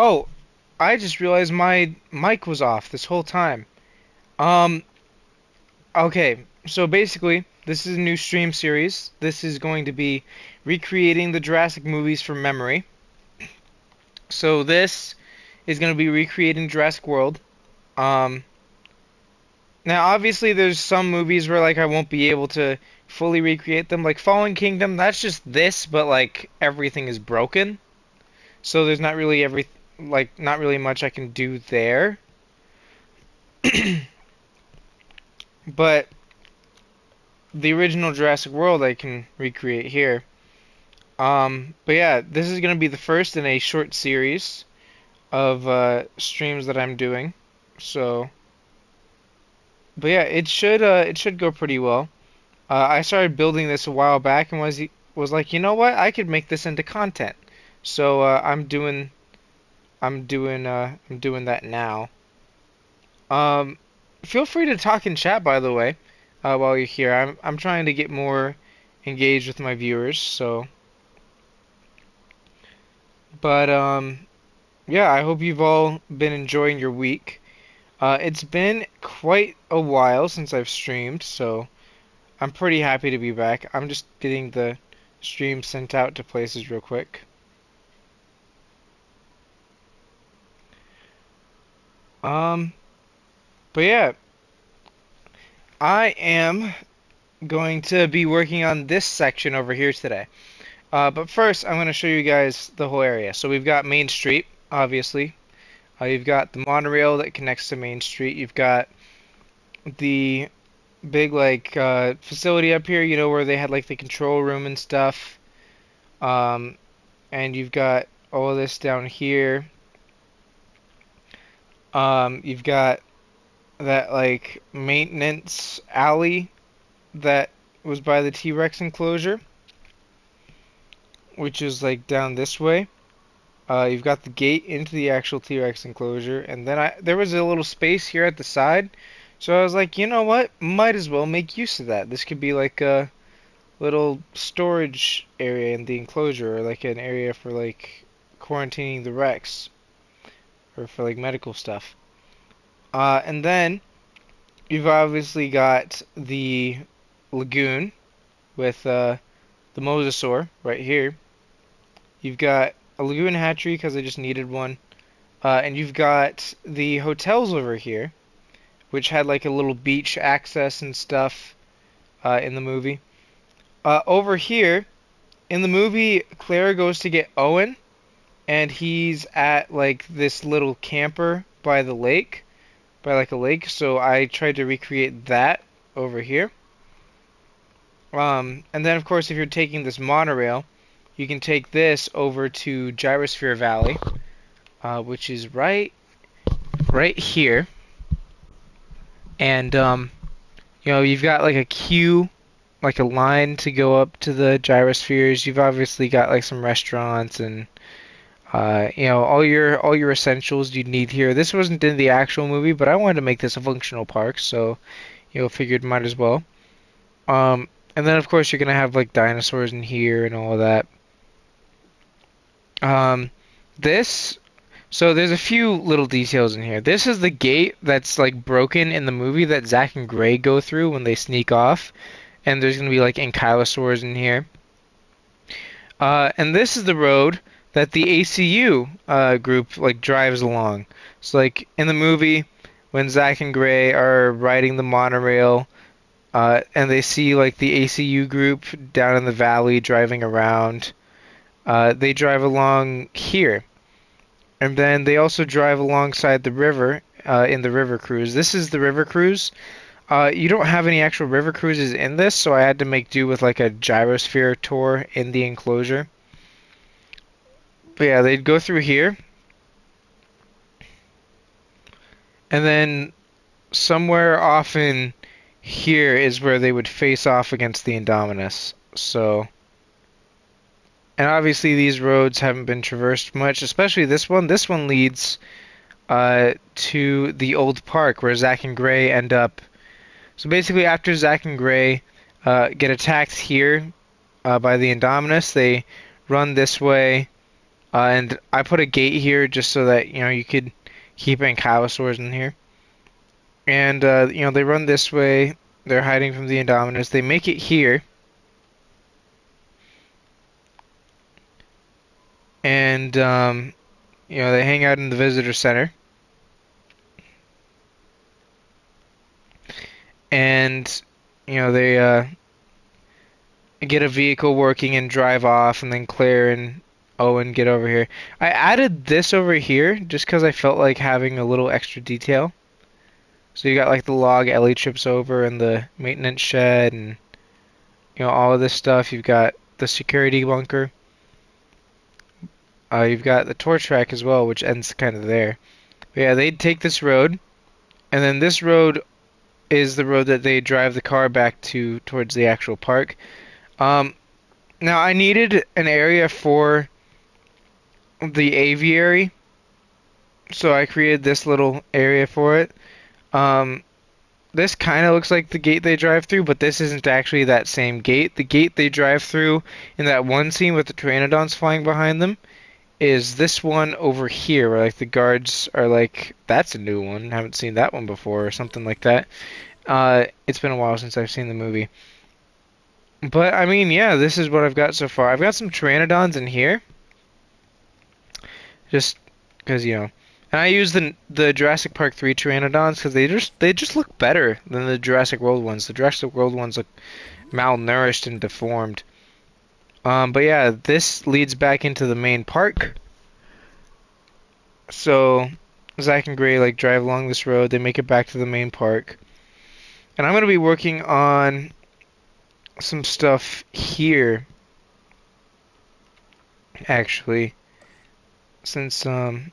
Oh, I just realized my mic was off this whole time. Um, okay, so basically, this is a new stream series. This is going to be recreating the Jurassic movies from memory. So this is going to be recreating Jurassic World. Um, Now obviously there's some movies where like I won't be able to fully recreate them. Like Fallen Kingdom, that's just this, but like everything is broken. So there's not really not really much I can do there. But the original Jurassic World I can recreate here. But yeah, this is gonna be the first in a short series of streams that I'm doing. So, but yeah, it should go pretty well. I started building this a while back and was like, you know what? I could make this into content. So I'm doing that now. Um, Feel free to talk in chat, by the way, while you're here. I'm trying to get more engaged with my viewers. So, but yeah, I hope you've all been enjoying your week. It's been quite a while since I've streamed, so I'm pretty happy to be back. I'm just getting the stream sent out to places real quick. Um, but yeah, I am going to be working on this section over here today. But first, I'm going to show you guys the whole area. So we've got Main Street, obviously. You've got the monorail that connects to Main Street. You've got the big like facility up here, you know, where they had like the control room and stuff. Um, and you've got all of this down here. You've got that like maintenance alley that was by the T-Rex enclosure, which is like down this way. You've got the gate into the actual T-Rex enclosure, and then there was a little space here at the side, so I was like, you know what? Might as well make use of that. This could be like a little storage area in the enclosure, or like an area for like quarantining the Rex, or for like medical stuff. And then you've obviously got the lagoon with the mosasaur right here. You've got a lagoon hatchery because I just needed one. And you've got the hotels over here, which had like a little beach access and stuff in the movie. Over here, in the movie, Claire goes to get Owen, and he's at like this little camper by the lake, by like a lake. So I tried to recreate that over here. And then, of course, if you're taking this monorail, you can take this over to Gyrosphere Valley, which is right here. And you know, you've got like a queue, like a line to go up to the gyrospheres. You've obviously got like some restaurants and you know, all your essentials you'd need here. This wasn't in the actual movie, but I wanted to make this a functional park, so you know, figured might as well. And then of course you're gonna have like dinosaurs in here and all of that. Um, this So there's a few little details in here. This is the gate that's like broken in the movie that Zack and Gray go through when they sneak off, and there's gonna be like ankylosaurs in here. And this is the road that the ACU group like drives along. So like in the movie, when Zack and Gray are riding the monorail, and they see like the ACU group down in the valley driving around, they drive along here. And then they also drive alongside the river in the river cruise. This is the river cruise. You don't have any actual river cruises in this, so I had to make do with like a gyrosphere tour in the enclosure. But yeah, they'd go through here, and then somewhere off in here is where they would face off against the Indominus. So, and obviously these roads haven't been traversed much, especially this one. This one leads to the old park where Zack and Gray end up. So basically, after Zack and Gray get attacked here by the Indominus, they run this way And I put a gate here just so that, you could keep ankylosaurs in here. And, they run this way. They're hiding from the Indominus. They make it here. And, they hang out in the visitor center. And, they get a vehicle working and drive off, and then Claire and Owen get over here. I added this over here just because I felt like having a little extra detail. So you got like the log Ellie trips over and the maintenance shed and all of this stuff. You've got the security bunker. You've got the tour track as well, which ends kind of there. But yeah, they'd take this road, and then this road is the road that they drive the car back to towards the actual park. Um, Now I needed an area for the aviary, so I created this little area for it. Um, this kind of looks like the gate they drive through, but this isn't actually that same gate. The gate they drive through in that one scene with the pteranodons flying behind them is this one over here, where like the guards are like, "That's a new one. Haven't seen that one before," or something like that. It's been a while since I've seen the movie. But I mean, yeah, this is what I've got so far. I've got some pteranodons in here, just because and I use the Jurassic Park 3 pteranodons because they just look better than the Jurassic World ones. The Jurassic World ones look malnourished and deformed. But yeah, this leads back into the main park. So Zach and Gray like drive along this road. They make it back to the main park, and I'm gonna be working on some stuff here actually, since I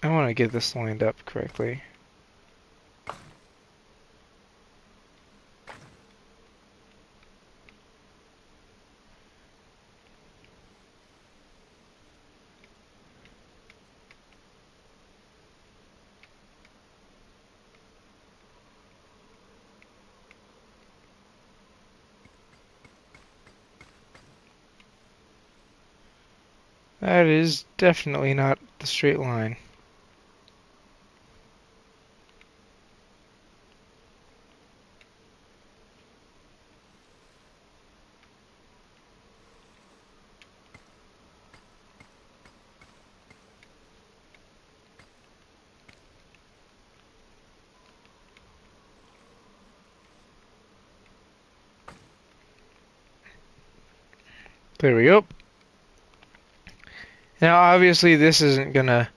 want to get this lined up correctly. That is definitely not the straight line. There we go. Now, obviously, this isn't gonna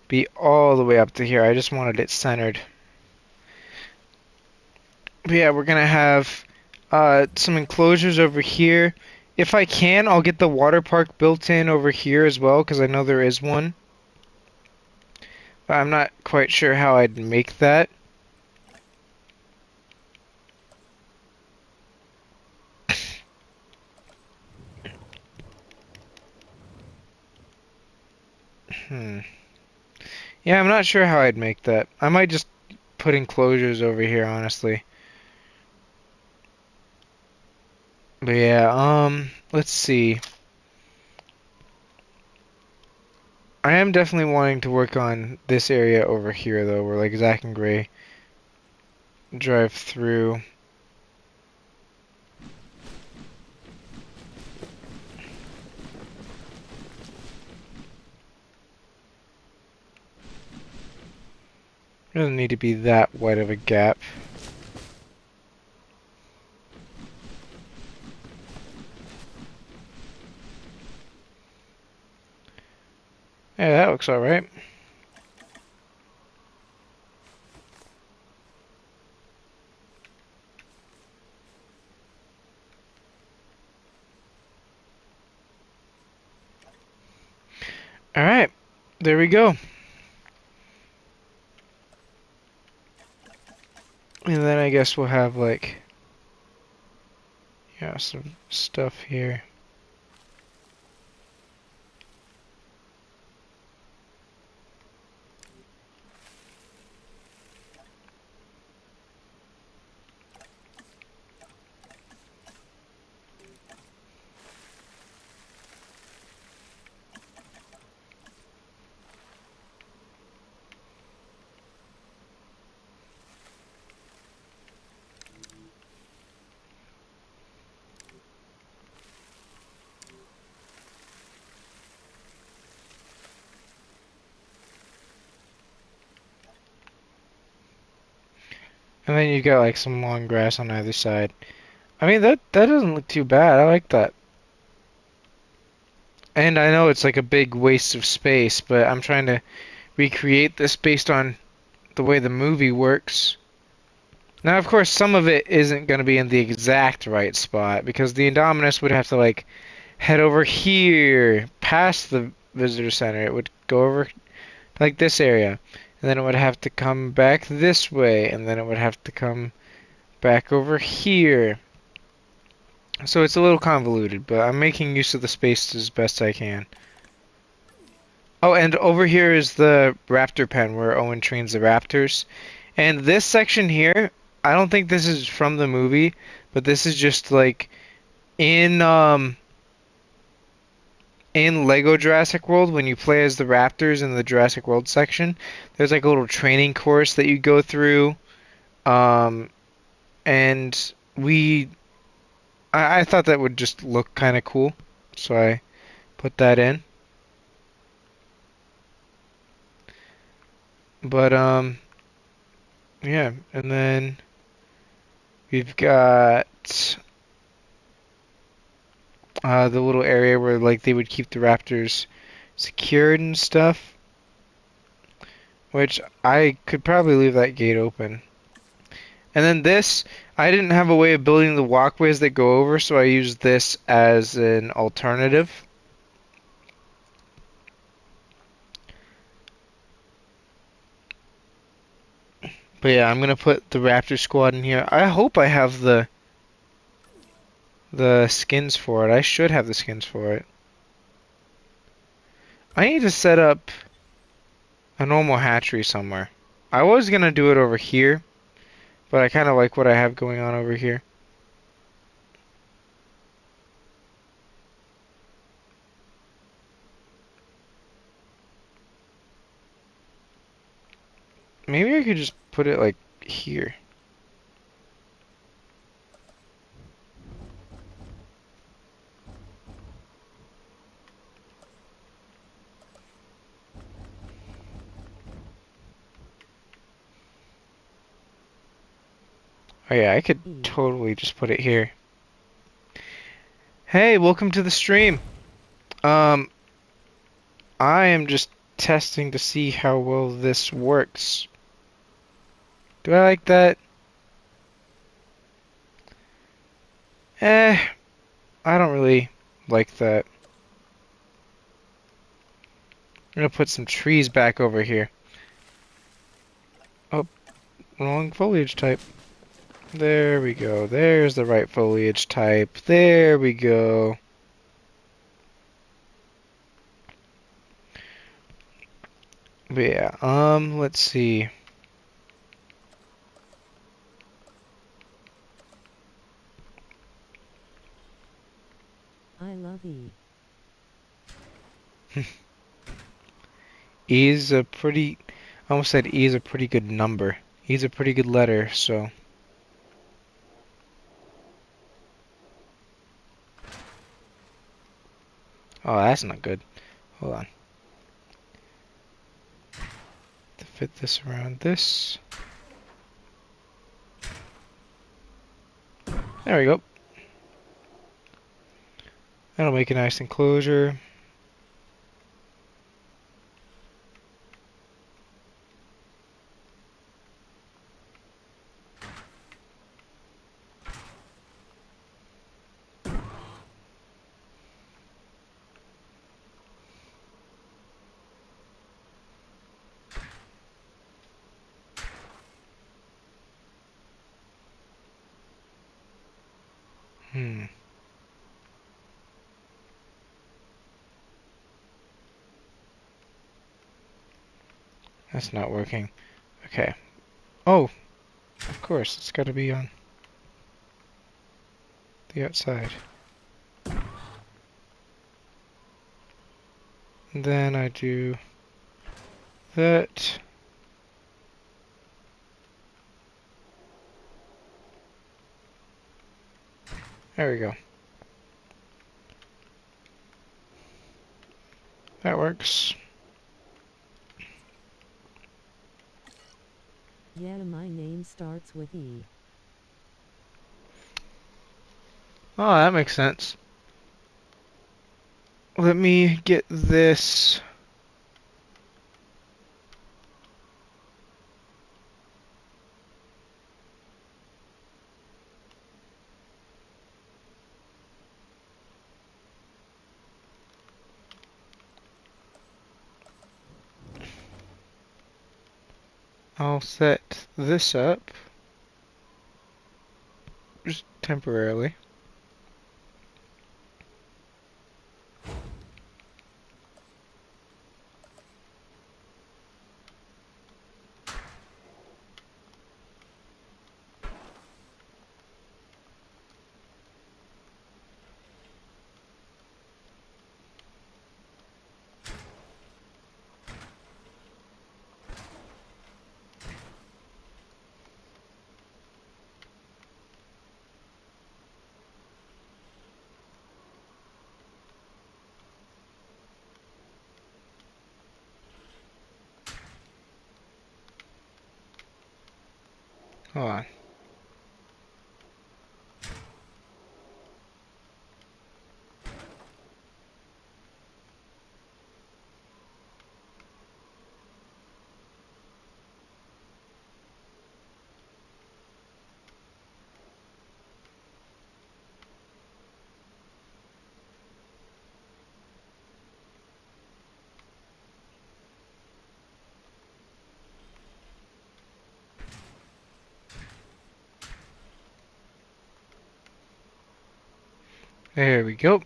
be all the way up to here. I just wanted it centered. But yeah, we're gonna have some enclosures over here. If I can, I'll get the water park built in over here as well, because I know there is one. But I'm not quite sure how I'd make that. Hmm. Yeah, I'm not sure how I'd make that. I might just put enclosures over here, honestly. But yeah, let's see. I am definitely wanting to work on this area over here, though, where like Zach and Gray drive through. Doesn't need to be that wide of a gap. Yeah, that looks alright. Alright, there we go. And then I guess we'll have like, yeah, some stuff here. And then you got like some long grass on either side. I mean that doesn't look too bad. I like that. And I know it's like a big waste of space, but I'm trying to recreate this based on the way the movie works. Now, of course, some of it isn't going to be in the exact right spot because the Indominus would have to like head over here past the visitor center. It would go over like this area, and then it would have to come back this way, and then it would have to come back over here. So it's a little convoluted, but I'm making use of the space as best I can. Oh, and over here is the raptor pen where Owen trains the raptors. And this section here, I don't think this is from the movie, but this is just like in in Lego Jurassic World when you play as the raptors in the Jurassic World section, there's like a little training course that you go through. Um, and I thought that would just look kind of cool, so I put that in. But yeah, and then we've got the little area where like they would keep the raptors secured and stuff, which I could probably leave that gate open. And then this, I didn't have a way of building the walkways that go over, so I used this as an alternative. But yeah, I'm gonna put the raptor squad in here. I hope I have the skins for it. I should have the skins for it. I need to set up a normal hatchery somewhere. I was gonna do it over here, but I kind of like what I have going on over here. Maybe I could just put it like here. Oh yeah, I could totally just put it here. Hey, welcome to the stream. Um, I am just testing to see how well this works. Do I like that? Eh, I don't really like that. I'm gonna put some trees back over here. Oh, wrong foliage type. There we go. There's the right foliage type. There we go. But yeah, let's see. I love E. E is a pretty, I almost said E is a pretty good number. E is a pretty good letter, so. Oh, that's not good. Hold on. To fit this around this. There we go. That'll make a nice enclosure. Hmm. That's not working. Okay. Oh, of course, it's gotta be on the outside. And then I do that. There we go. That works. Yeah, my name starts with E. Oh, that makes sense. Let me get this. I'll set this up just temporarily. Hold on. There we go.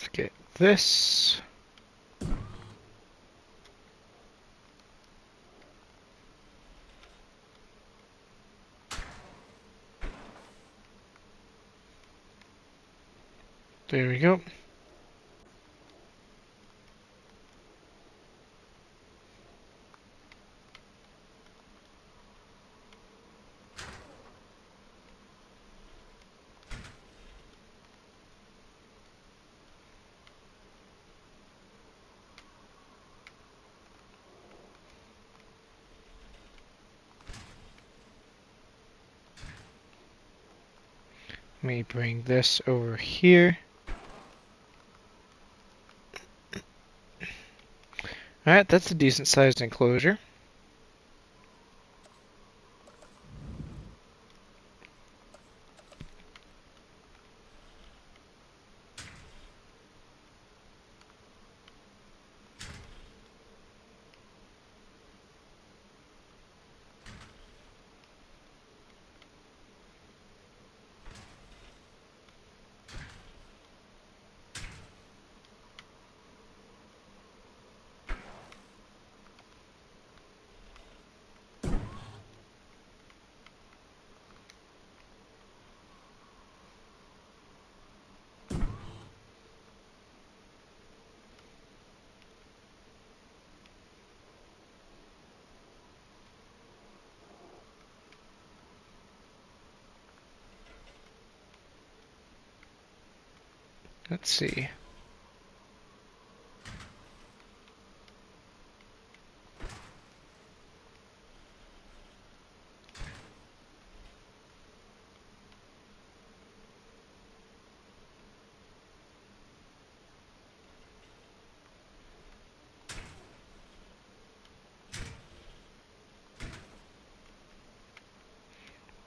Let's get this. There we go. Let me bring this over here. Alright, that's a decent sized enclosure. Let's see.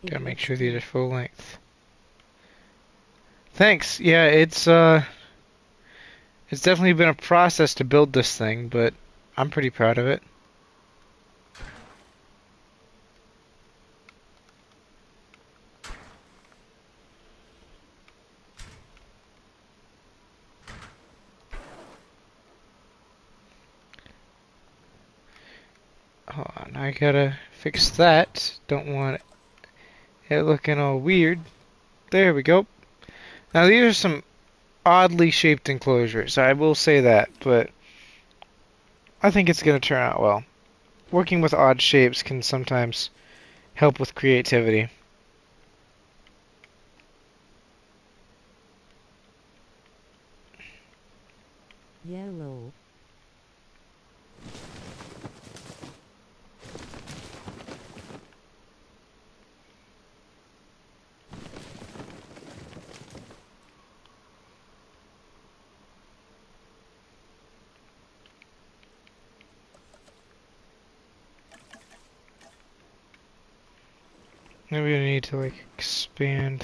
It Gotta make looks sure these are good. full length. Thanks. Yeah, it's definitely been a process to build this thing, but I'm pretty proud of it. Hold on, I gotta fix that. Don't want it looking all weird. There we go. Now these are some oddly shaped enclosures, I will say that, but I think it's going to turn out well. Working with odd shapes can sometimes help with creativity. Yellow. Maybe I need to like expand.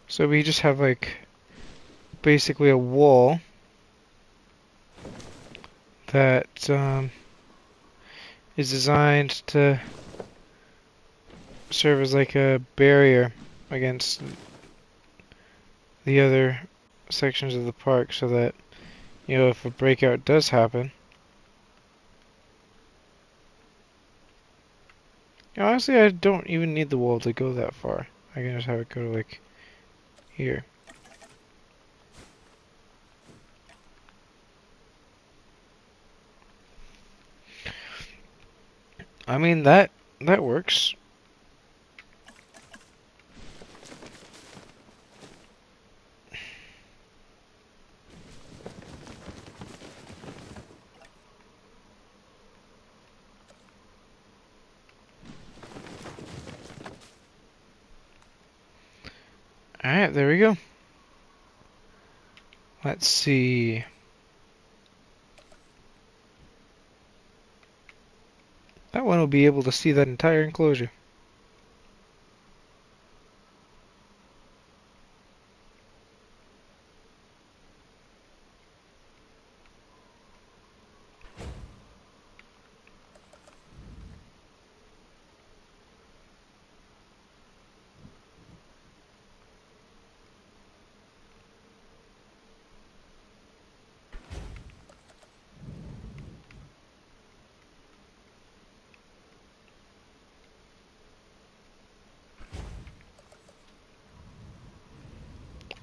So we just have like basically a wall that is designed to serve as like a barrier against the other sections of the park so that, you know, if a breakout does happen. Honestly, I don't even need the wall to go that far. I can just have it go to like here. I mean that works. Alright, there we go. Let's see. That one will be able to see that entire enclosure.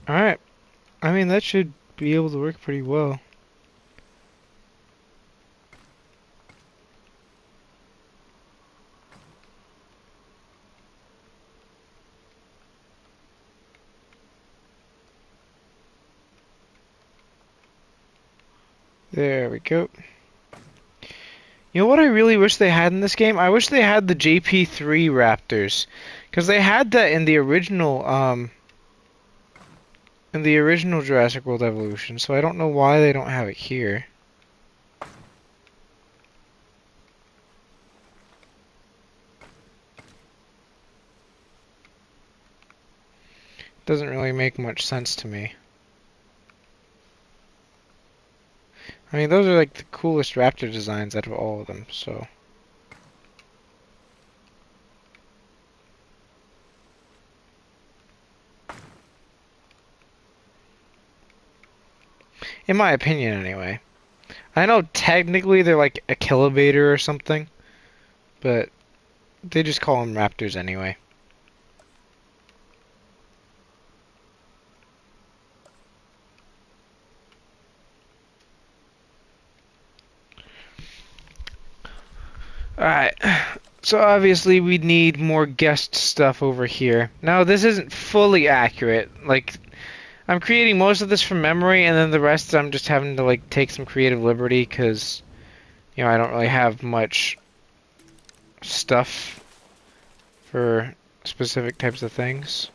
Alright, I mean that should be able to work pretty well. There we go. You know what I really wish they had in this game? I wish they had the JP3 Raptors. Because they had that in the original Jurassic World Evolution, so I don't know why they don't have it here. Doesn't really make much sense to me. I mean, those are like the coolest raptor designs out of all of them, so. In my opinion, anyway. I know technically they're like a kilobator or something, but they just call them raptors anyway. Alright, so obviously we need more guest stuff over here. Now, this isn't fully accurate. Like, I'm creating most of this from memory, and then the rest I'm just having to, like, take some creative liberty, because, you know, I don't really have much stuff for specific types of things.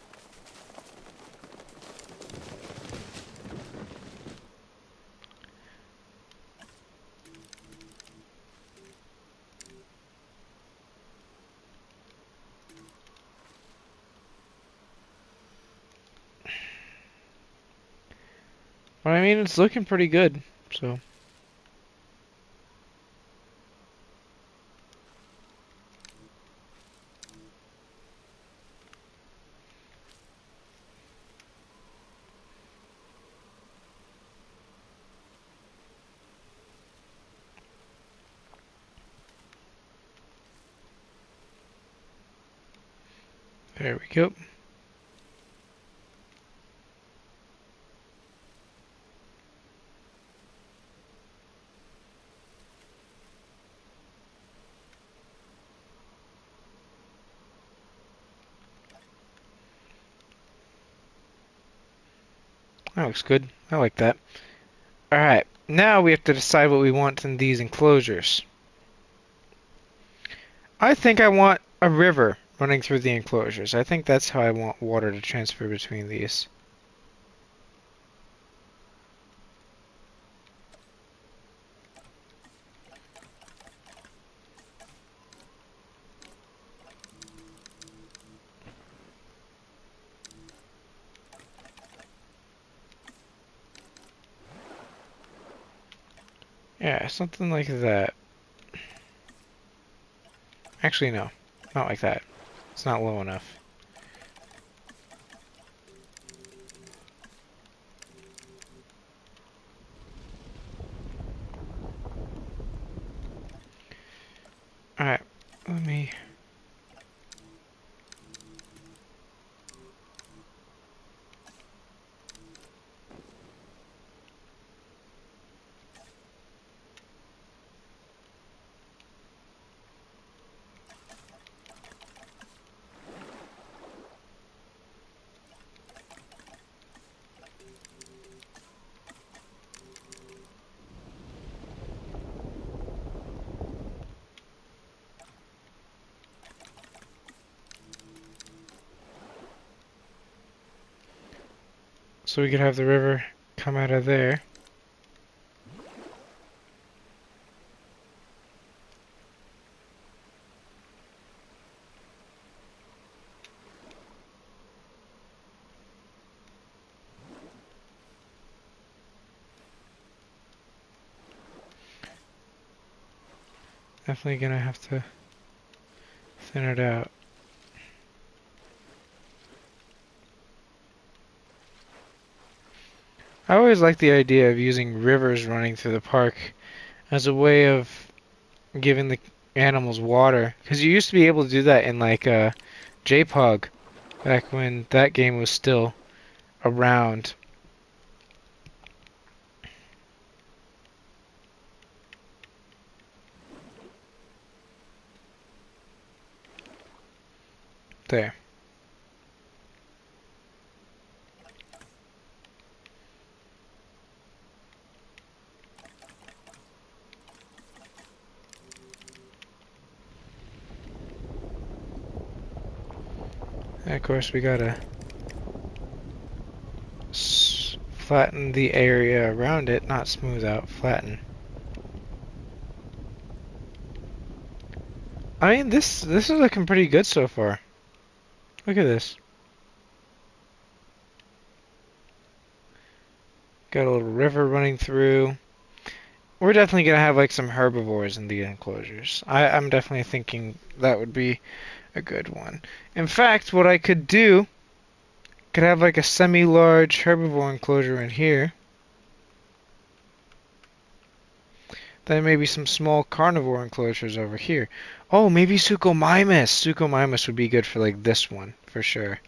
But I mean, it's looking pretty good. So there we go. That looks good. I like that. Alright, now we have to decide what we want in these enclosures. I think I want a river running through the enclosures. I think that's how I want water to transfer between these. Yeah, something like that. Actually, no. Not like that. It's not low enough. Alright, let me... So we could have the river come out of there. Definitely gonna have to thin it out. I always like the idea of using rivers running through the park as a way of giving the animals water. Because you used to be able to do that in like J-Pog back when that game was still around. There. And of course we gotta flatten the area around it, not smooth out, flatten. I mean, this is looking pretty good so far. Look at this. Got a little river running through. We're definitely gonna have like some herbivores in the enclosures. I'm definitely thinking that would be a good one. In fact, what I could do, could have like a semi-large herbivore enclosure in here. Then maybe some small carnivore enclosures over here. Oh, maybe Suchomimus. Suchomimus would be good for like this one, for sure.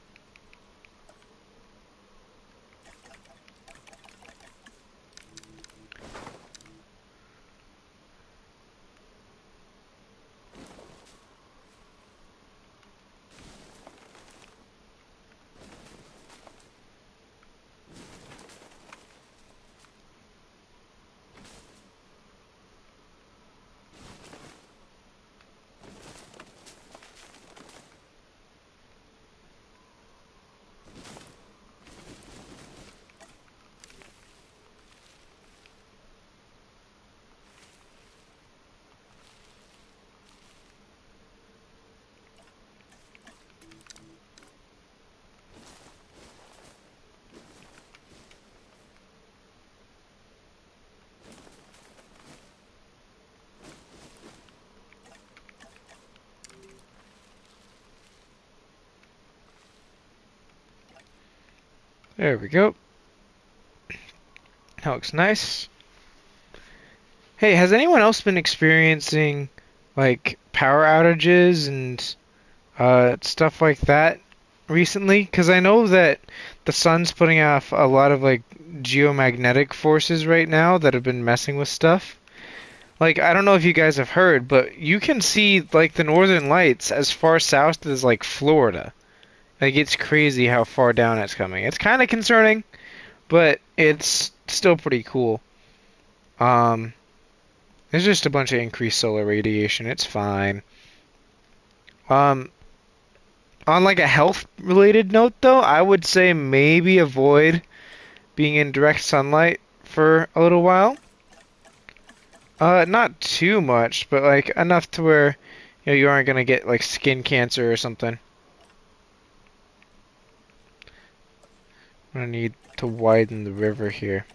There we go. That looks nice. Hey, has anyone else been experiencing like power outages and stuff like that recently? Because I know that the sun's putting off a lot of like geomagnetic forces right now that have been messing with stuff. Like, I don't know if you guys have heard, but you can see like the northern lights as far south as like Florida. Like, it's crazy how far down it's coming. It's kind of concerning, but it's still pretty cool. Um, there's just a bunch of increased solar radiation. It's fine. Um, on like a health related note though, I would say maybe avoid being in direct sunlight for a little while. Not too much, but like enough to where you aren't gonna get like skin cancer or something. I'm gonna need to widen the river here.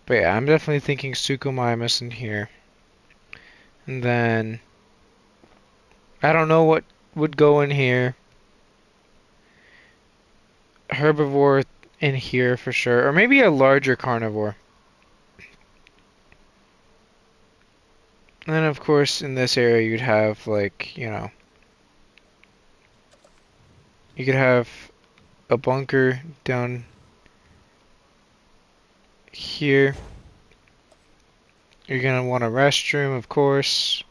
But yeah, I'm definitely thinking Suchomimus in here. And then I don't know what would go in here. Herbivore in here for sure, or maybe a larger carnivore. And then of course in this area you'd have like, you could have a bunker down here. You're gonna want a restroom, of course.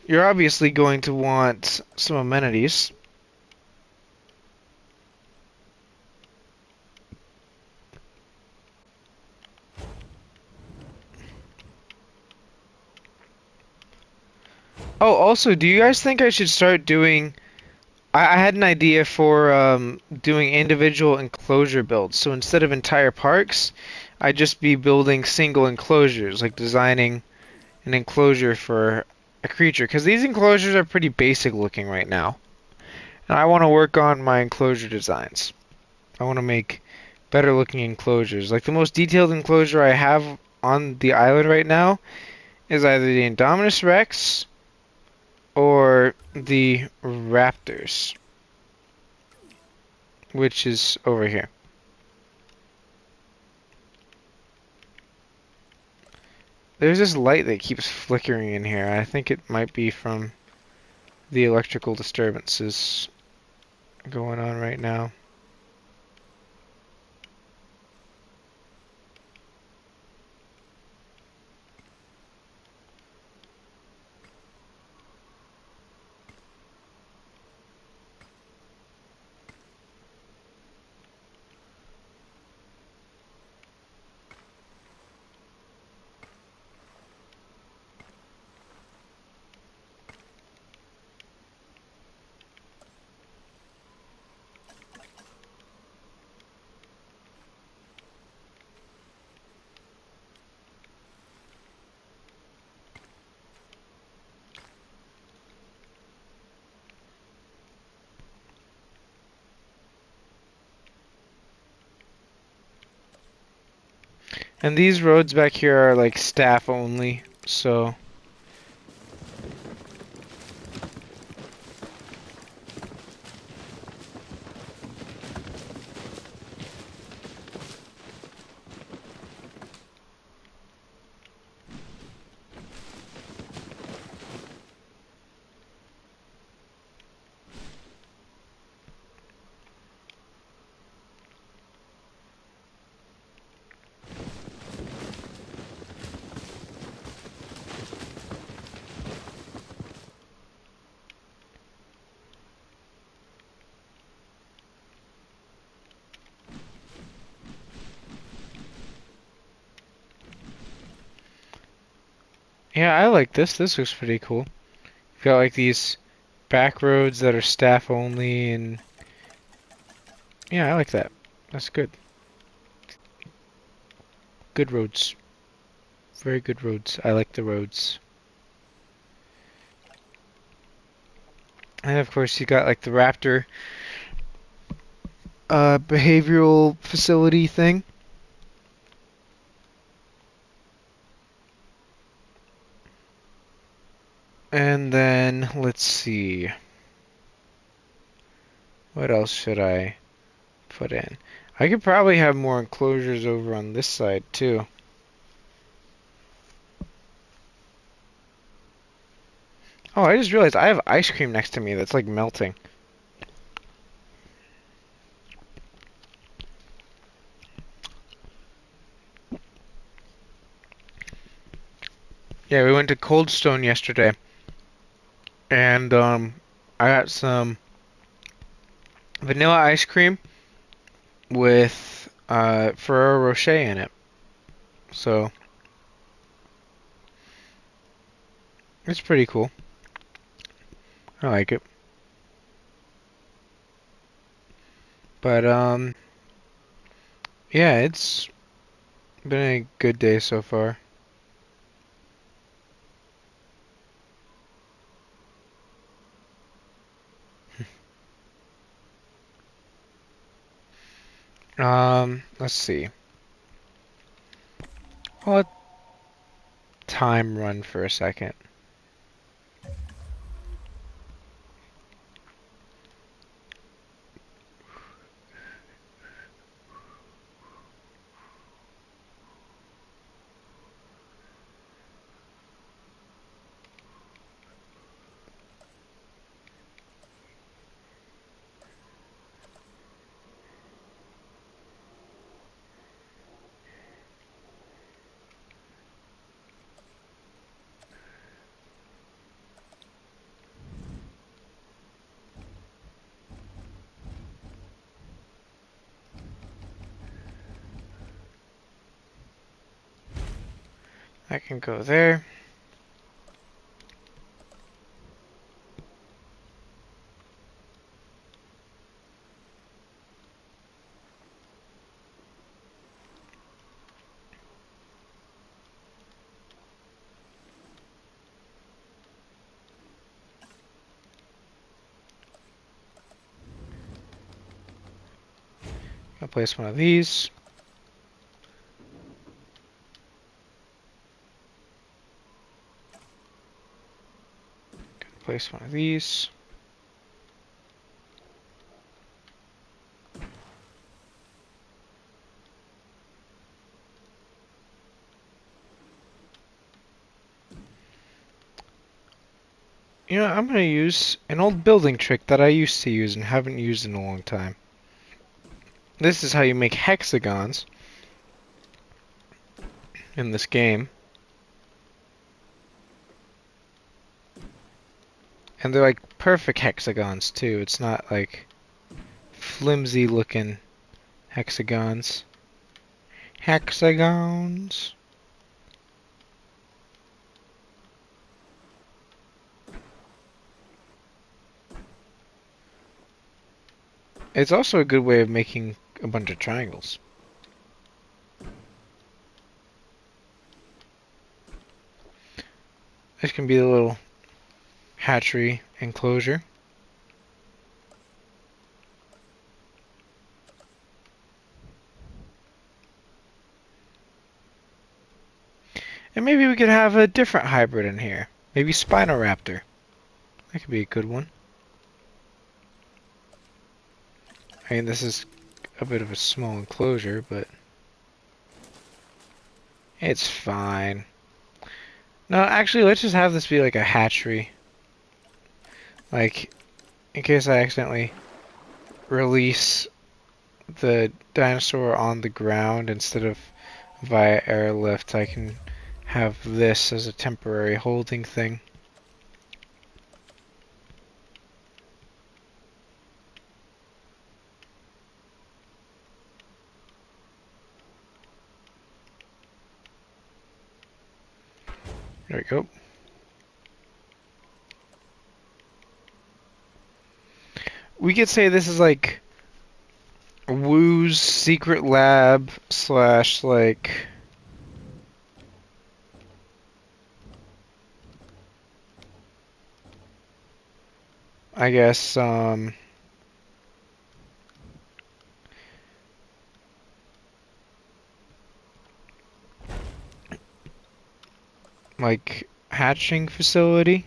You're obviously going to want some amenities. Oh, also, do you guys think I should start doing... I had an idea for doing individual enclosure builds. So instead of entire parks, I'd just be building single enclosures, like designing an enclosure for a creature. Because these enclosures are pretty basic looking right now. And I want to work on my enclosure designs. I want to make better looking enclosures. Like the most detailed enclosure I have on the island right now is either the Indominus Rex or the Raptors, which is over here. There's this light that keeps flickering in here. I think it might be from the electrical disturbances going on right now. And these roads back here are like staff only, so Yeah, I like this. This looks pretty cool. You've got like these back roads that are staff only, and yeah, I like that. That's good. Good roads. Very good roads. I like the roads. And of course, you got like the Raptor behavioral facility thing. And then let's see. What else should I put in? I could probably have more enclosures over on this side too. Oh, I just realized I have ice cream next to me that's like melting. Yeah, we went to Cold Stone yesterday, and I got some vanilla ice cream with Ferrero Rocher in it. So it's pretty cool. I like it. But yeah, it's been a good day so far. Let's see. I'll let time run for a second. I can go there. I'll place one of these. Place one of these. You know, I'm gonna use an old building trick that I used to use and haven't used in a long time. This is how you make hexagons in this game. And they're like perfect hexagons too. It's not like flimsy looking hexagons. Hexagons. It's also a good way of making a bunch of triangles. This can be a little hatchery enclosure. And maybe we could have a different hybrid in here. Maybe Spinoraptor. That could be a good one. I mean, this is a bit of a small enclosure, but it's fine. No, actually, let's just have this be like a hatchery. Like, in case I accidentally release the dinosaur on the ground instead of via airlift, I can have this as a temporary holding thing. There we go. We could say this is like Woo's secret lab slash like I guess like hatching facility.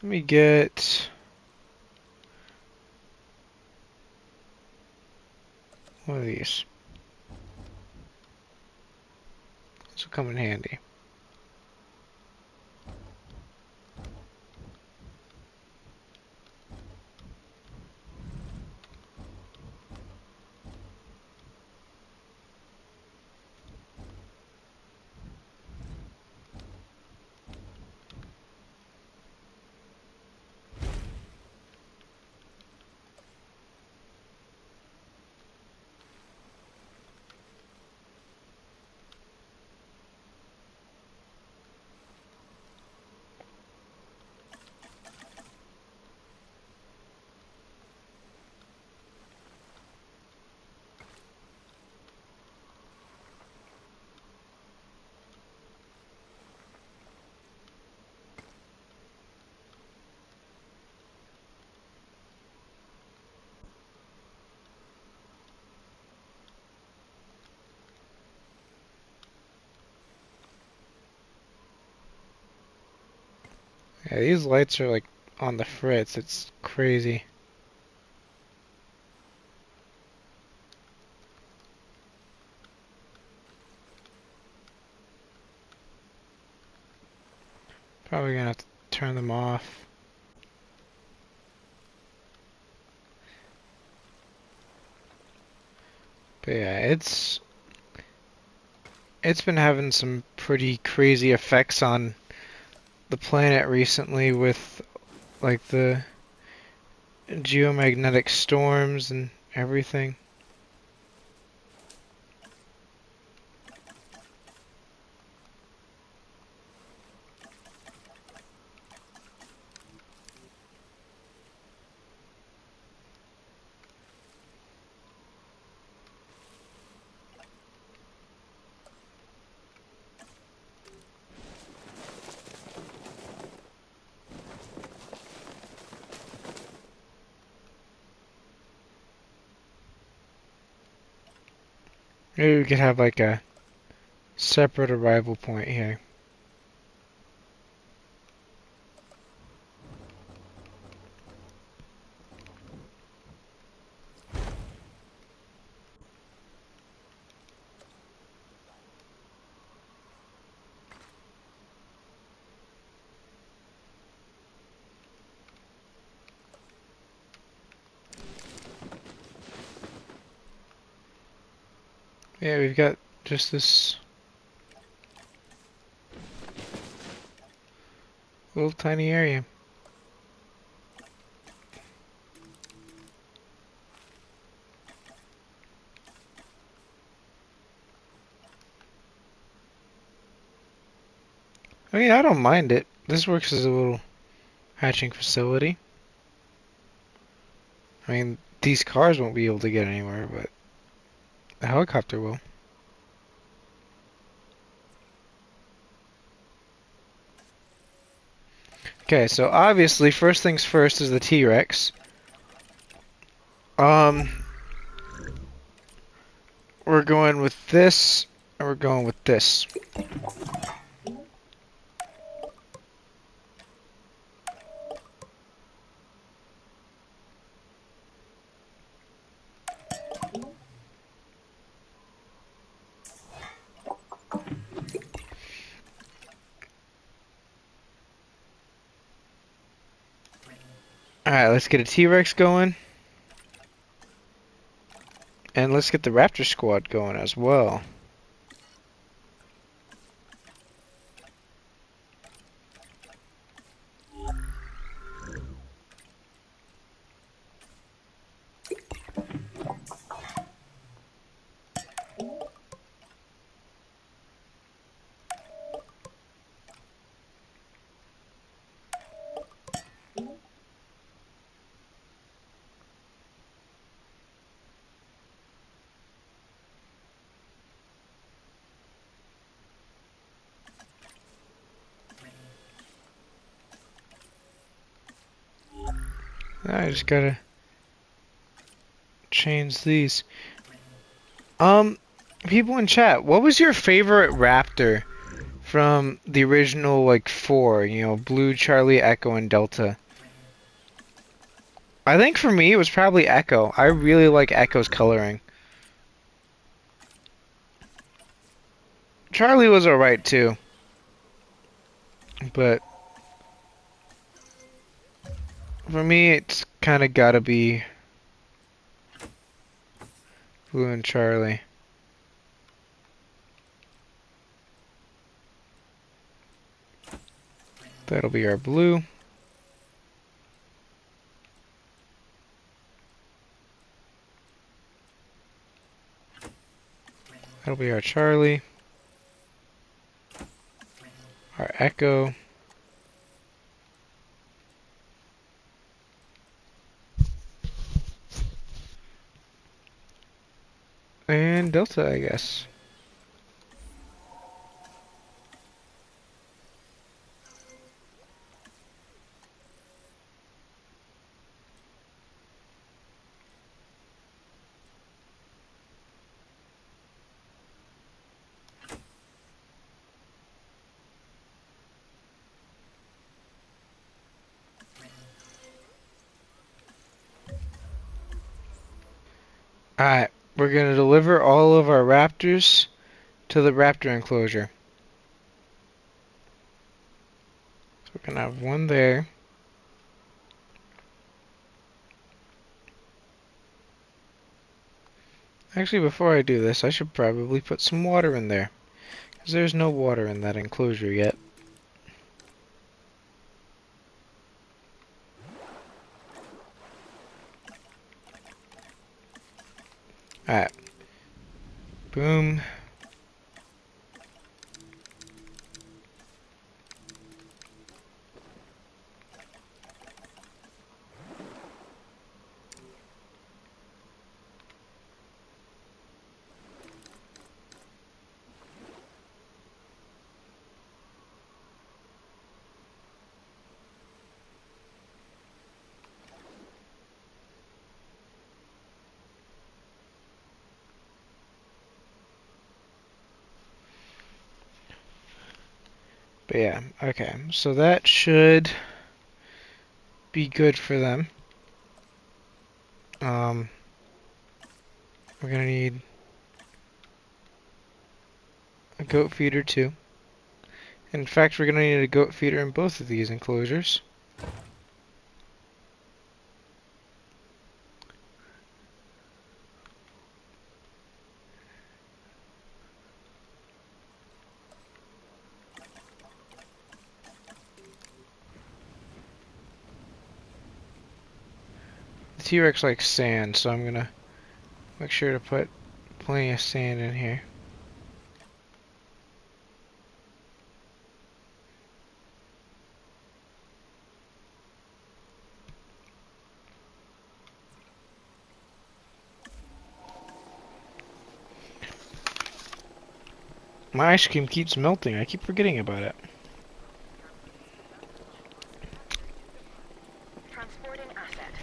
Let me get one of these. This will come in handy. Yeah, these lights are like on the fritz. It's crazy. Probably gonna have to turn them off. But yeah, it's been having some pretty crazy effects on the planet recently with like the geomagnetic storms and everything. Maybe we could have like a separate arrival point here. Yeah, we've got just this little tiny area. I mean, I don't mind it. This works as a little hatching facility. I mean, these cars won't be able to get anywhere, but the helicopter will. Okay, so obviously, first things first is the T-Rex. Um, we're going with this, and we're going with this. Alright, let's get a T-Rex going. And let's get the Raptor squad going as well. I just gotta change these. People in chat, what was your favorite raptor from the original, like, four? You know, Blue, Charlie, Echo, and Delta. I think for me, it was probably Echo. I really like Echo's coloring. Charlie was alright too, but for me, it's kind of gotta be Blue and Charlie. That'll be our Blue. That'll be our Charlie. Our Echo. And Delta, I guess. Alright, we're gonna deliver all of our raptors to the raptor enclosure. So we're gonna have one there. Actually, before I do this, I should probably put some water in there, because there's no water in that enclosure yet. Alright, boom. But yeah, okay, so that should be good for them. Um, we're gonna need a goat feeder too. In fact, we're gonna need a goat feeder in both of these enclosures. The T-Rex likes sand, so I'm gonna make sure to put plenty of sand in here. My ice cream keeps melting. I keep forgetting about it. Transporting asset.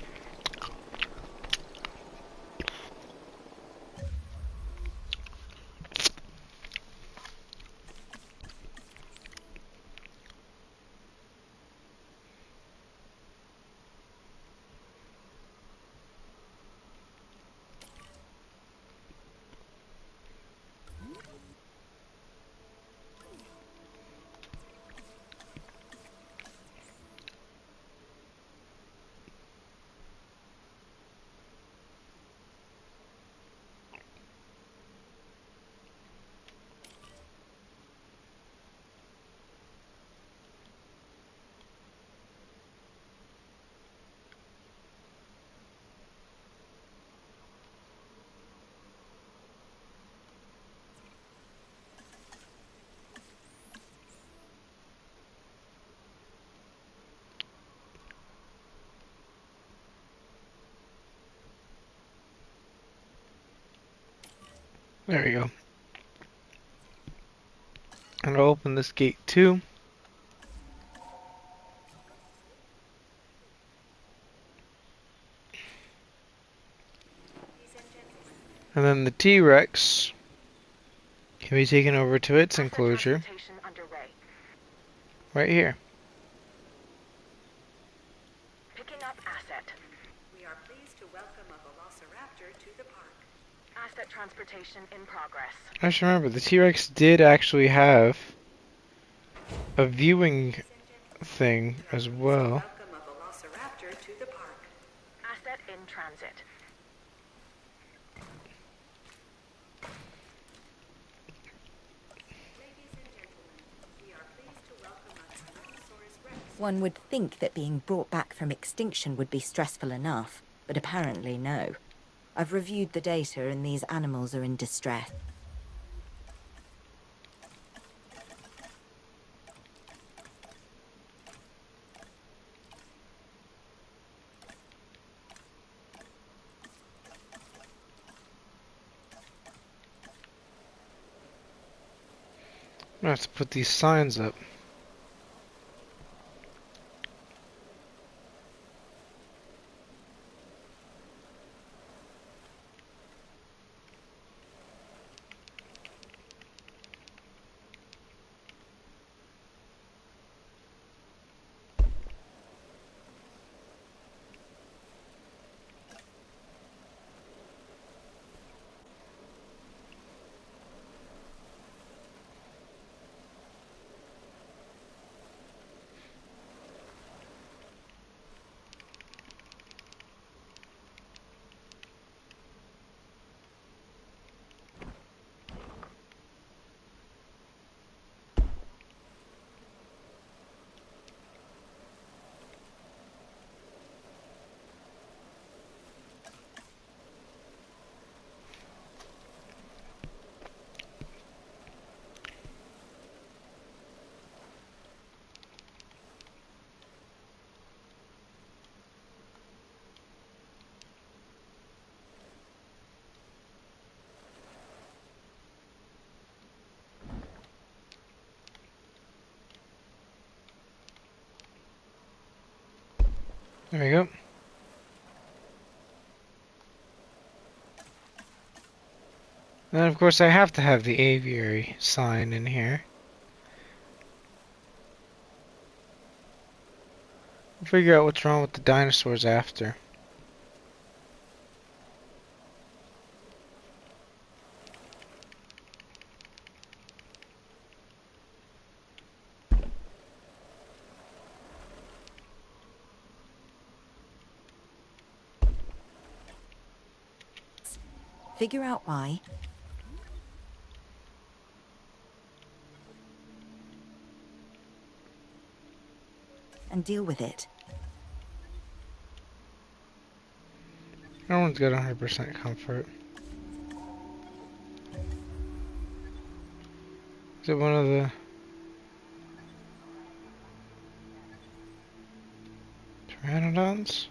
There we go. And I'll open this gate too. And then the T-Rex can be taken over to its enclosure right here. Picking up asset. We are pleased to welcome a velociraptor to the park. Asset transportation in progress. I just remember the T-Rex did actually have a viewing thing as well. Welcome a velociraptor to the park. Asset in transit. Ladies and gentlemen, we are pleased to welcome a Tyrannosaurus Rex. One would think that being brought back from extinction would be stressful enough, but apparently no. I've reviewed the data and these animals are in distress. I'm gonna have to put these signs up. There we go. And then of course I have to have the aviary sign in here. We'll figure out what's wrong with the dinosaurs after. Figure out why. And deal with it. No one's got 100% comfort. Is it one of the pteranodons?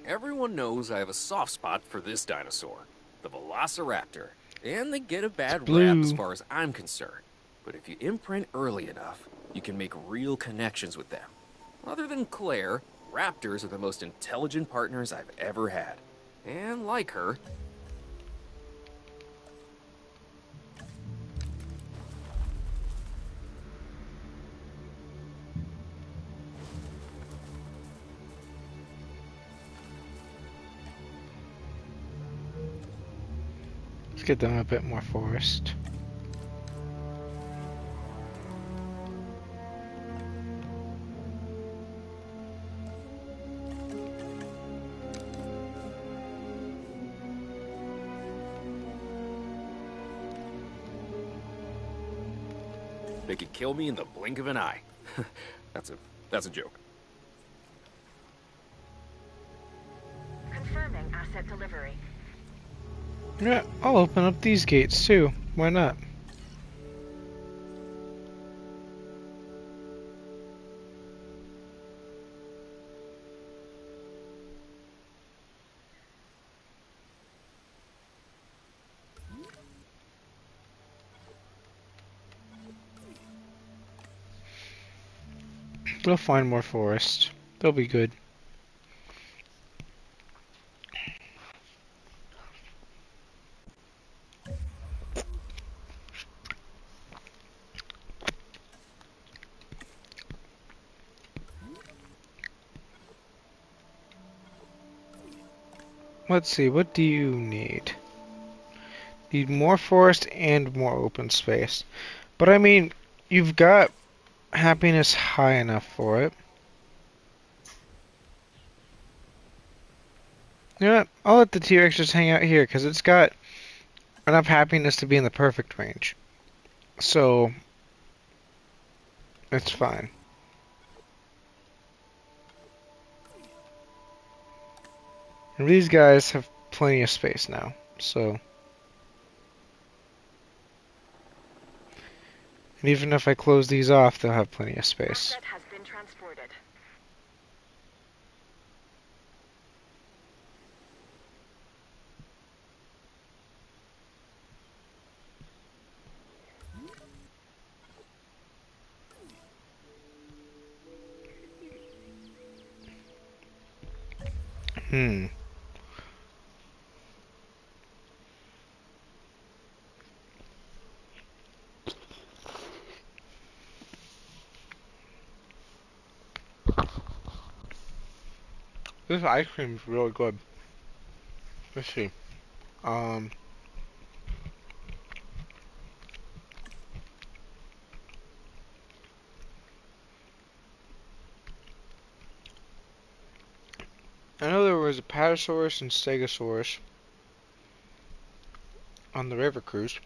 Everyone knows I have a soft spot for this dinosaur, the Velociraptor, and they get a bad rap as Blue. far as I'm concerned. But if you imprint early enough, you can make real connections with them. Other than Claire, raptors are the most intelligent partners I've ever had. And like her, Let's get them a bit more forest. they could kill me in the blink of an eye. that's a joke. Confirming asset delivery. Yeah, I'll open up these gates too. Why not? They'll find more forest. They'll be good. Let's see, what do you need? Need more forest and more open space. But I mean, you've got happiness high enough for it. You know what? I'll let the T-Rex just hang out here because it's got enough happiness to be in the perfect range. So, it's fine. And these guys have plenty of space now. So, and even if I close these off, they'll have plenty of space. Asset has been transported. Hmm. This ice cream is really good. Let's see. Um, I know there was a Patasaurus and Stegosaurus on the river cruise.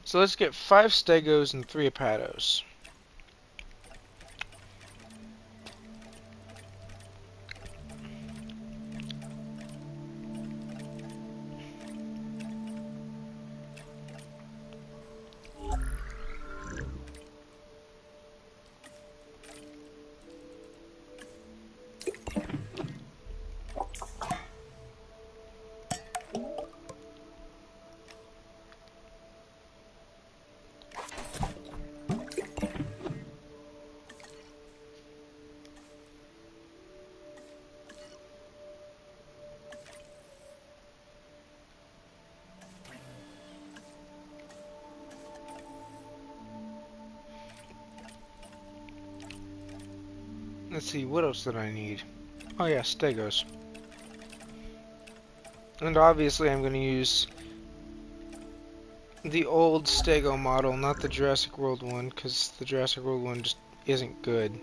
So let's get 5 Stegos and 3 Apatos. Let's see, what else did I need? Oh yeah, Stegos. And obviously I'm going to use the old Stego model, not the Jurassic World one, because the Jurassic World one just isn't good.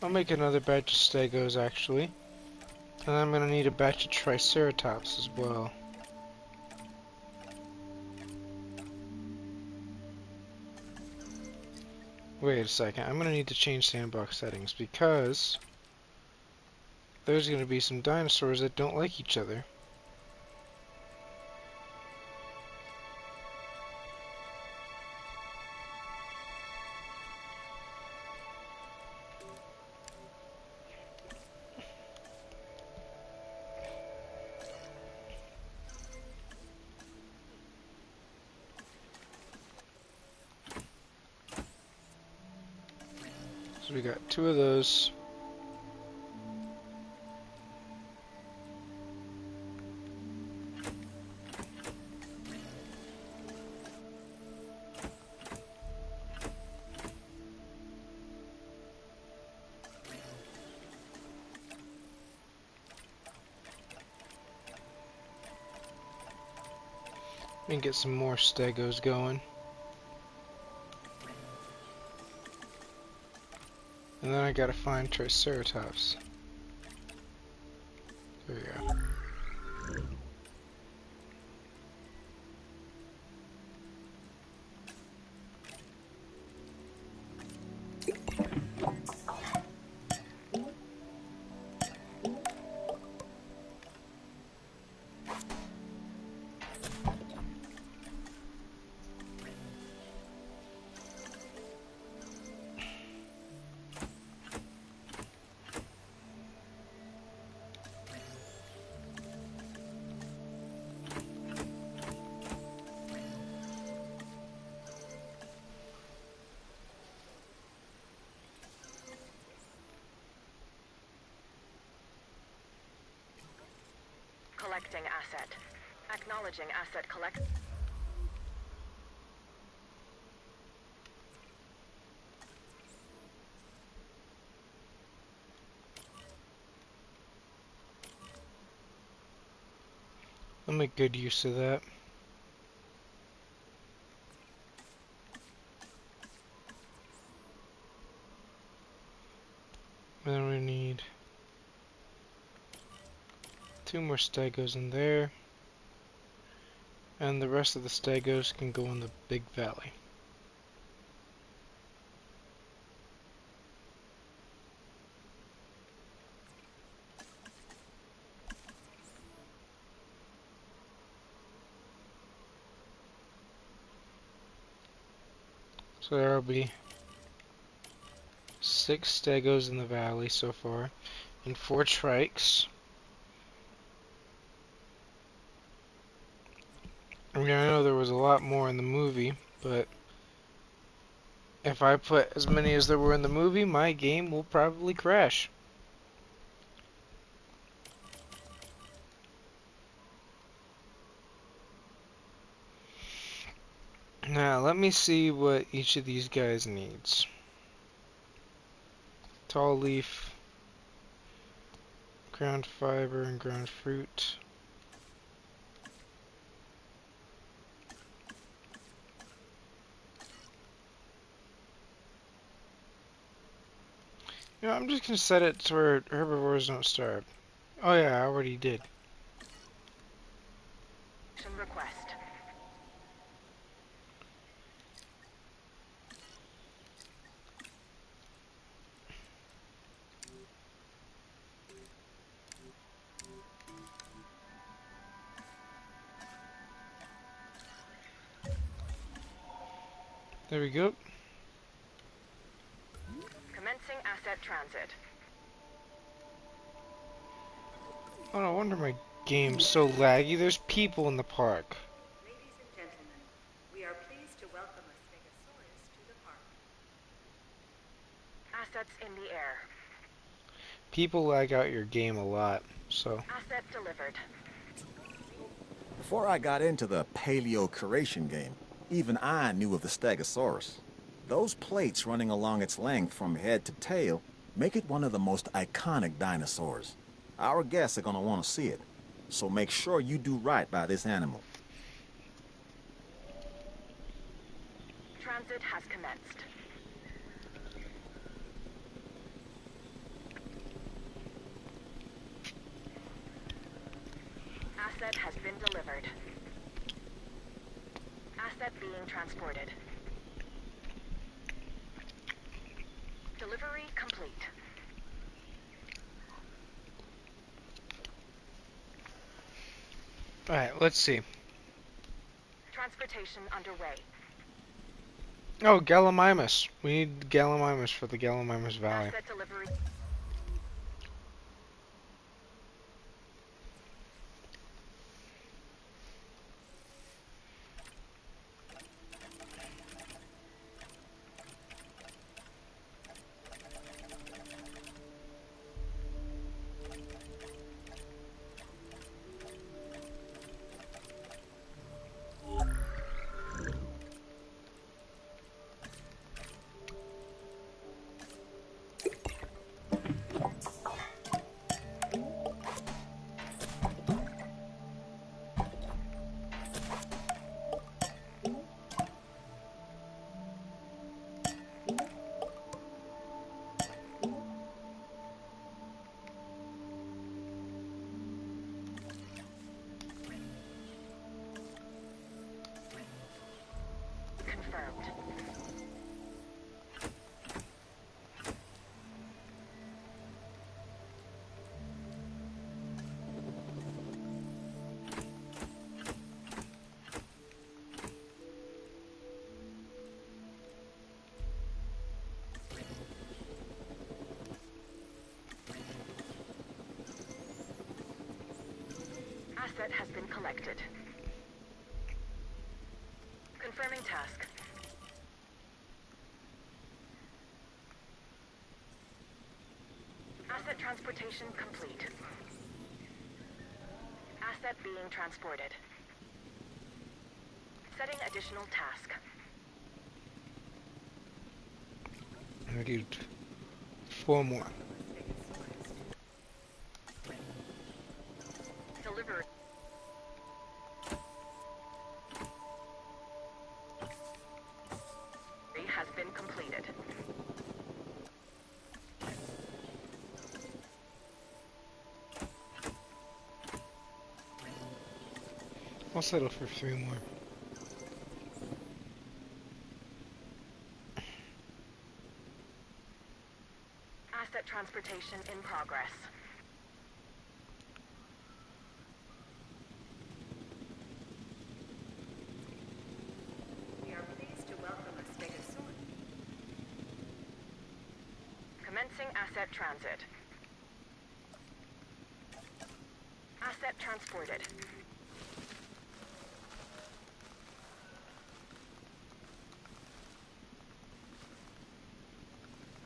I'll make another batch of Stegos actually. And I'm going to need a batch of Triceratops as well. Wait a second, I'm going to need to change sandbox settings because there's going to be some dinosaurs that don't like each other. So we got 2 of those. And get some more Stegos going. And then I gotta find Triceratops. There we go. Commencing asset. Acknowledging asset collect. I'll make good use of that. Then we need 2 more stegos in there. And the rest of the stegos can go in the big valley. So there will be 6 stegos in the valley so far, and 4 trikes. I mean, I know there was a lot more in the movie, but if I put as many as there were in the movie, my game will probably crash. Now, let me see what each of these guys needs. Tall leaf, ground fiber, and ground fruit. You know, I'm just gonna set it to where herbivores don't starve. Oh yeah, I already did. Request. There we go. Commencing asset transit. Oh, no wonder my game's so laggy. There's people in the park. Ladies and gentlemen, we are pleased to welcome a Stegosaurus to the park. Assets in the air. People lag out your game a lot, so. Asset delivered. Before I got into the paleo-curation game, even I knew of the Stegosaurus. Those plates running along its length from head to tail make it one of the most iconic dinosaurs. Our guests are gonna want to see it, so make sure you do right by this animal. Transit has commenced. Asset has been delivered. Asset being transported. Delivery complete. Alright, let's see. Transportation underway. Oh, Gallimimus. We need Gallimimus for the Gallimimus Valley. Asset delivery. Confirmed. Asset has been collected. Confirming task. Asset transportation complete. Asset Asset being transported. Setting additional task. I need 4 more. Delivery has been completed. I'll settle for 3 more. Asset transportation in progress. We are pleased to welcome a Stegosaurus. Commencing asset transit. Asset transported.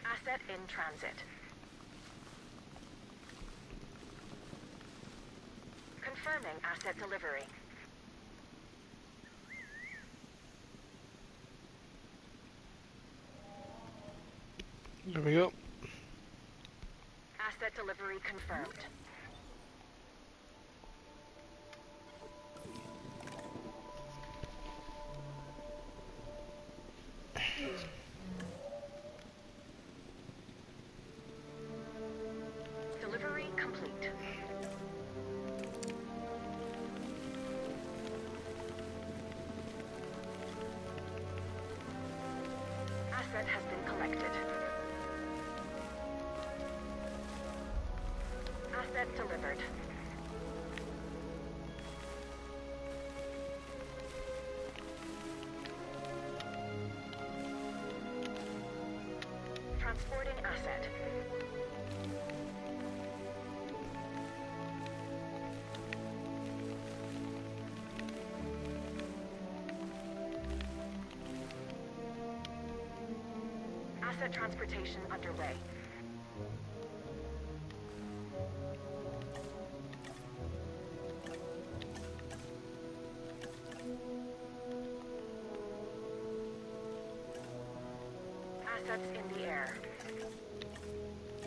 Asset in transit. Confirming asset delivery. There we go. Asset delivery confirmed. Delivery complete. Asset has been collected. Asset delivered. Transporting asset. Asset transportation underway. Assets in the air.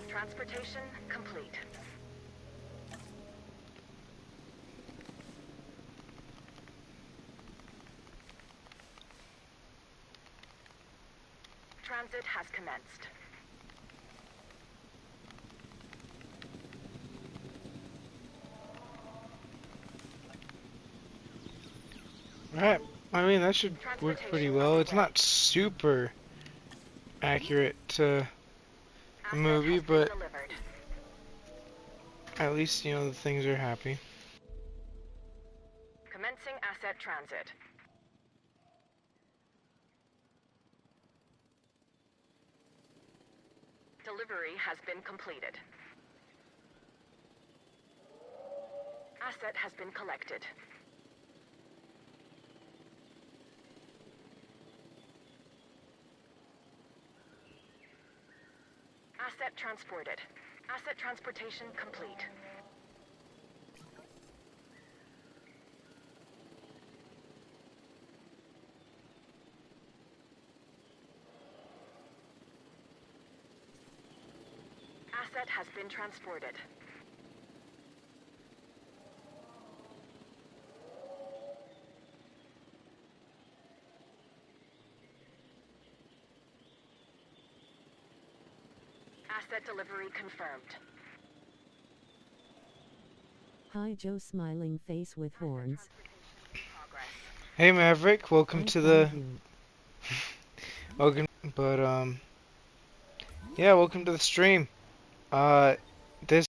Transportation complete. Transit has commenced. Alright, I mean that should work pretty well. It's not super accurate to the movie, but Delivered. at least, you know, the things are happy. Commencing asset transit. Delivery has been completed. Asset has been collected. Asset transported. Asset transportation complete. Asset has been transported. Asset delivery confirmed. Hi Joe, smiling face with horns. Progress. Hey Maverick, welcome I to found the you. welcome, but yeah, welcome to the stream. This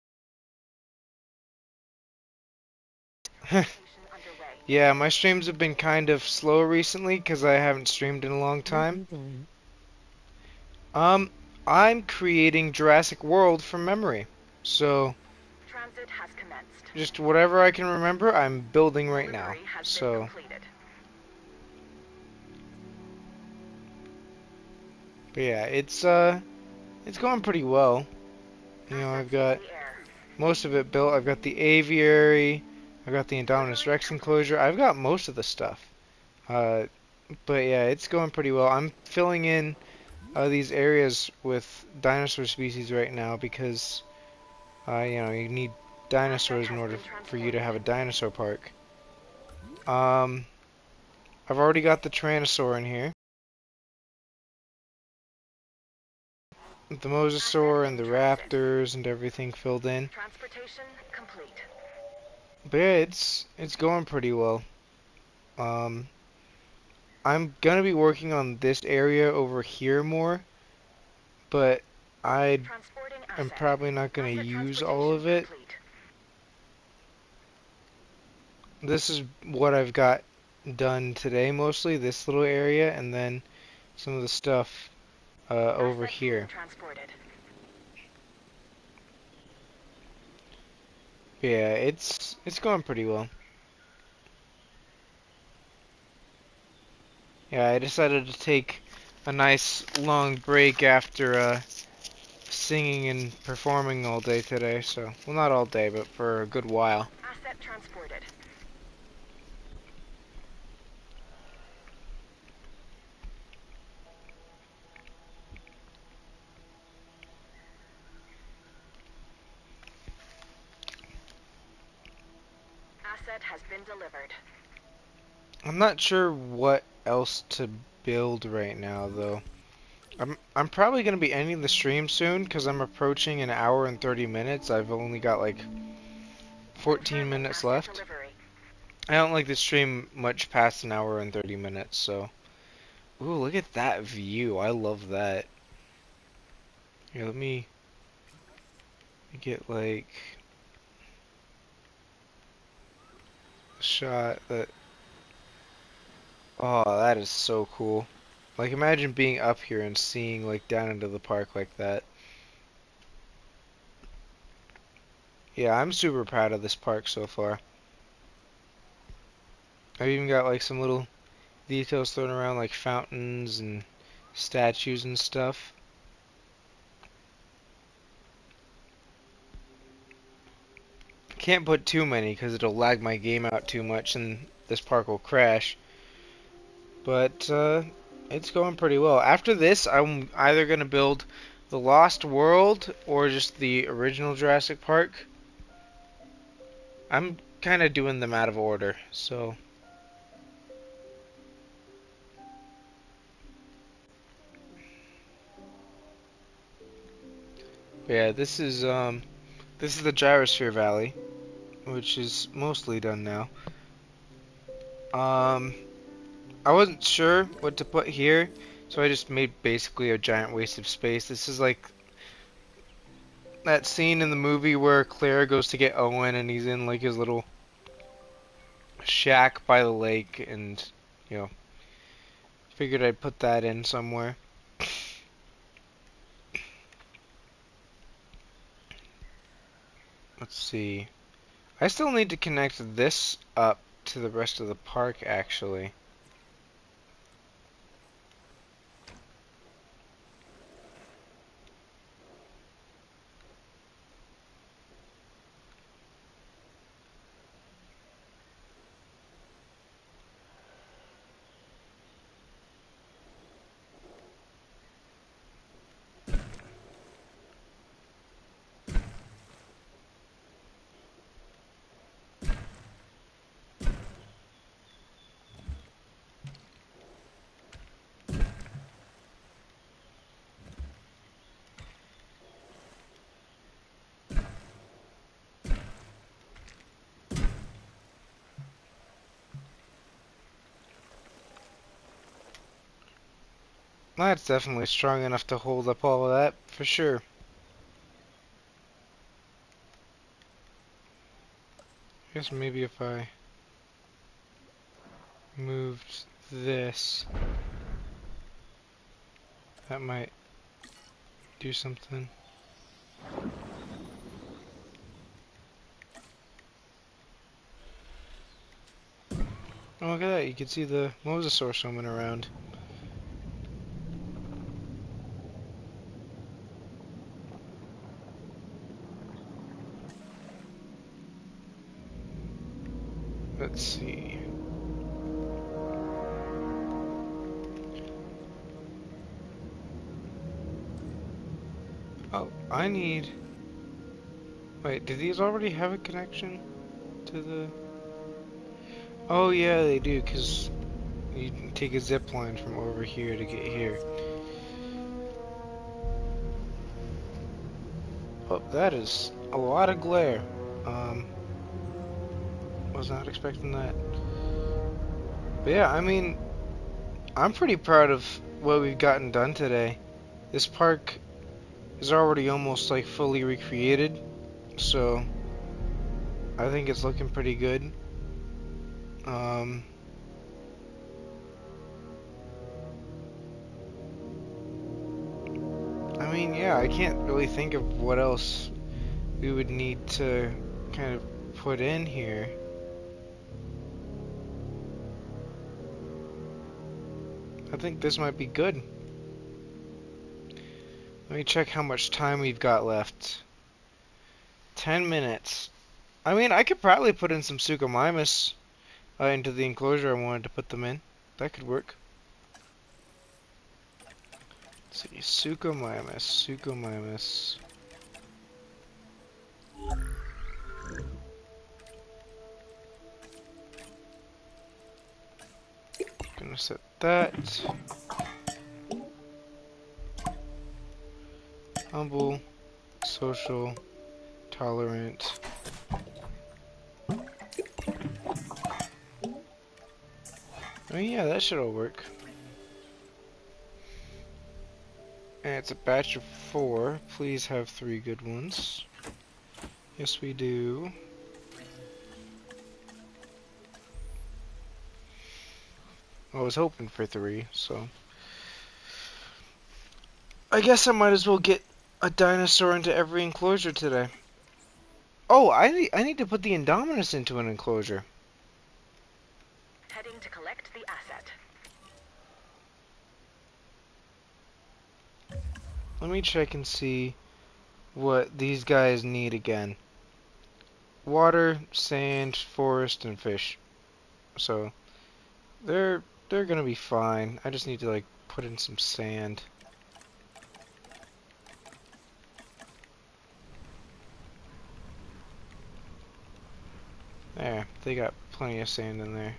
Station underway. yeah, my streams have been kind of slow recently because I haven't streamed in a long What time. you doing? Um, I'm creating Jurassic World from memory, so Transit has commenced. just whatever I can remember, I'm building right now. Delivery has been So completed. but yeah, it's going pretty well. You know, I've Assets got in the air. most of it built. I've got the aviary, I got the Indominus Rex enclosure. I've got most of the stuff. Uh, but yeah, it's going pretty well. I'm filling in these areas with dinosaur species right now because you need Asset dinosaurs in has order been for you to transported. have a dinosaur park. Um, I've already got the Tyrannosaur in here, the Asset Mosasaur and in the transit. Raptors and everything filled in. Transportation complete. But yeah, it's going pretty well. Um, I'm gonna be working on this area over here more, but I Transporting am asset. probably not gonna Asset use all transportation of it. complete. This is what I've got done today mostly, this little area, and then some of the stuff over Asset being here. transported. Yeah, it's going pretty well. Yeah, I decided to take a nice long break after singing and performing all day today, so, well, not all day, but for a good while. Asset transported. Asset has been delivered. I'm not sure what else to build right now, though. I'm probably gonna be ending the stream soon because I'm approaching an hour and 30 minutes. I've only got like 14 Confirming minutes asset left. delivery. I don't like to stream much past an hour and 30 minutes, so. Ooh, look at that view. I love that. Here, let me get like a shot that. Oh, that is so cool. Like, imagine being up here and seeing like down into the park like that. Yeah, I'm super proud of this park so far. I've even got like some little details thrown around like fountains and statues and stuff. Can't put too many because it'll lag my game out too much and this park will crash. But it's going pretty well. After this, I'm either going to build the Lost World or just the original Jurassic Park. I'm kind of doing them out of order, so yeah, this is the Gyrosphere Valley, which is mostly done now. Um I wasn't sure what to put here, so I just made basically a giant waste of space. This is like that scene in the movie where Claire goes to get Owen and he's in like his little shack by the lake and you know, figured I'd put that in somewhere. Let's see. I still need to connect this up to the rest of the park actually. That's definitely strong enough to hold up all of that, for sure. I guess maybe if I moved this, that might do something. Oh, look at that, you can see the Mosasaur swimming around. Let's see. Oh, I need... Wait, do these already have a connection to the... Oh yeah, they do, because you can take a zip line from over here to get here. Oh, that is a lot of glare. Was not expecting that. But yeah, I mean, I'm pretty proud of what we've gotten done today. This park is already almost like fully recreated, so I think it's looking pretty good. I mean, yeah, I can't really think of what else we would need to kind of put in here. I think this might be good. Let me check how much time we've got left. 10 minutes. I mean, I could probably put in some Suchomimus into the enclosure I wanted to put them in. That could work. Let's see, Suchomimus. Gonna set that. Humble, social, tolerant. I mean, yeah, that should all work. And it's a batch of 4. Please have 3 good ones. Yes, we do. I was hoping for 3, so... I guess I might as well get a dinosaur into every enclosure today. Oh, I need to put the Indominus into an enclosure. Heading to collect the asset. Let me check and see what these guys need again. Water, sand, forest, and fish. So they're gonna be fine. I just need to like put in some sand. There, they got plenty of sand in there.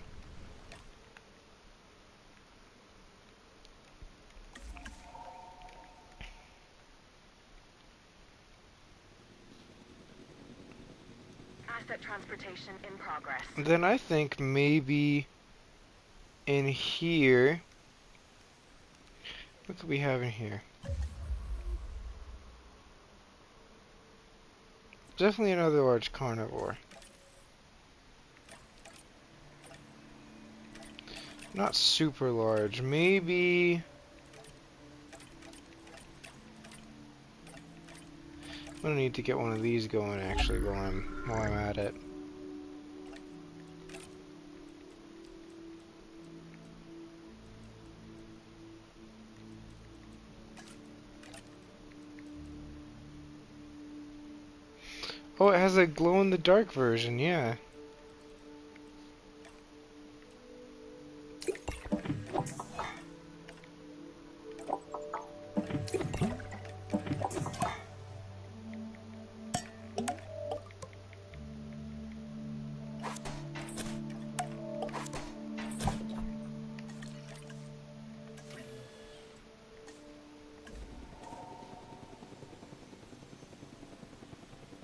Asset transportation in progress. Then I think maybe in here, what could we have in here? Definitely another large carnivore. Not super large. Maybe... I'm gonna need to get one of these going actually while I'm at it. Oh, it has a glow-in-the-dark version, yeah.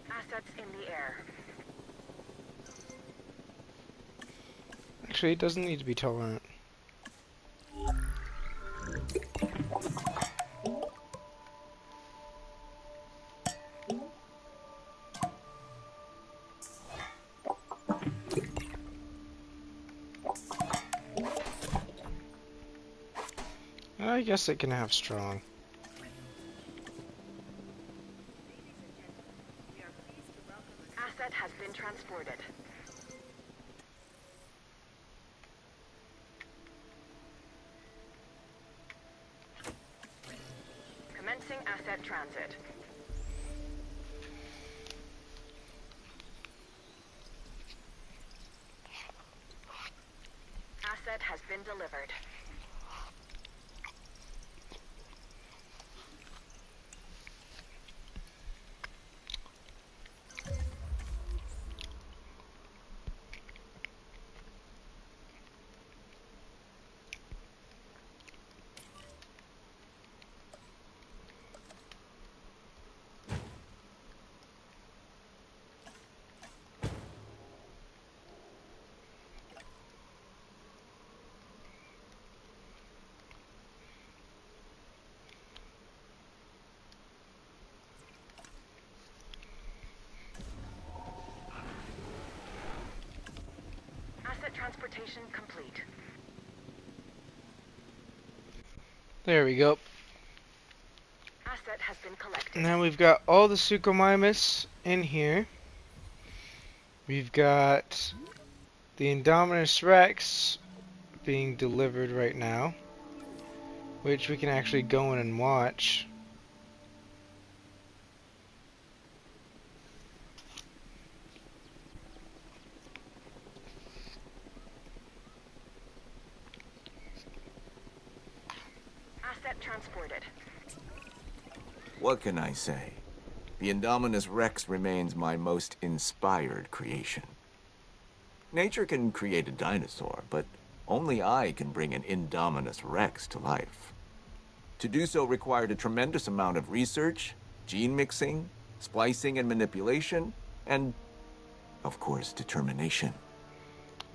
Assets in the air. Actually, it doesn't need to be tolerant. I guess it can have strong. Asset has been transported. Commencing asset transit. been delivered. Asset transportation complete. There we go. Asset has been collected. Now we've got all the Suchomimus in here. We've got the Indominus Rex being delivered right now, which we can actually go in and watch. Asset transported. What can I say? The Indominus Rex remains my most inspired creation. Nature can create a dinosaur, but only I can bring an Indominus Rex to life. To do so required a tremendous amount of research, gene mixing, splicing and manipulation, and, of course, determination.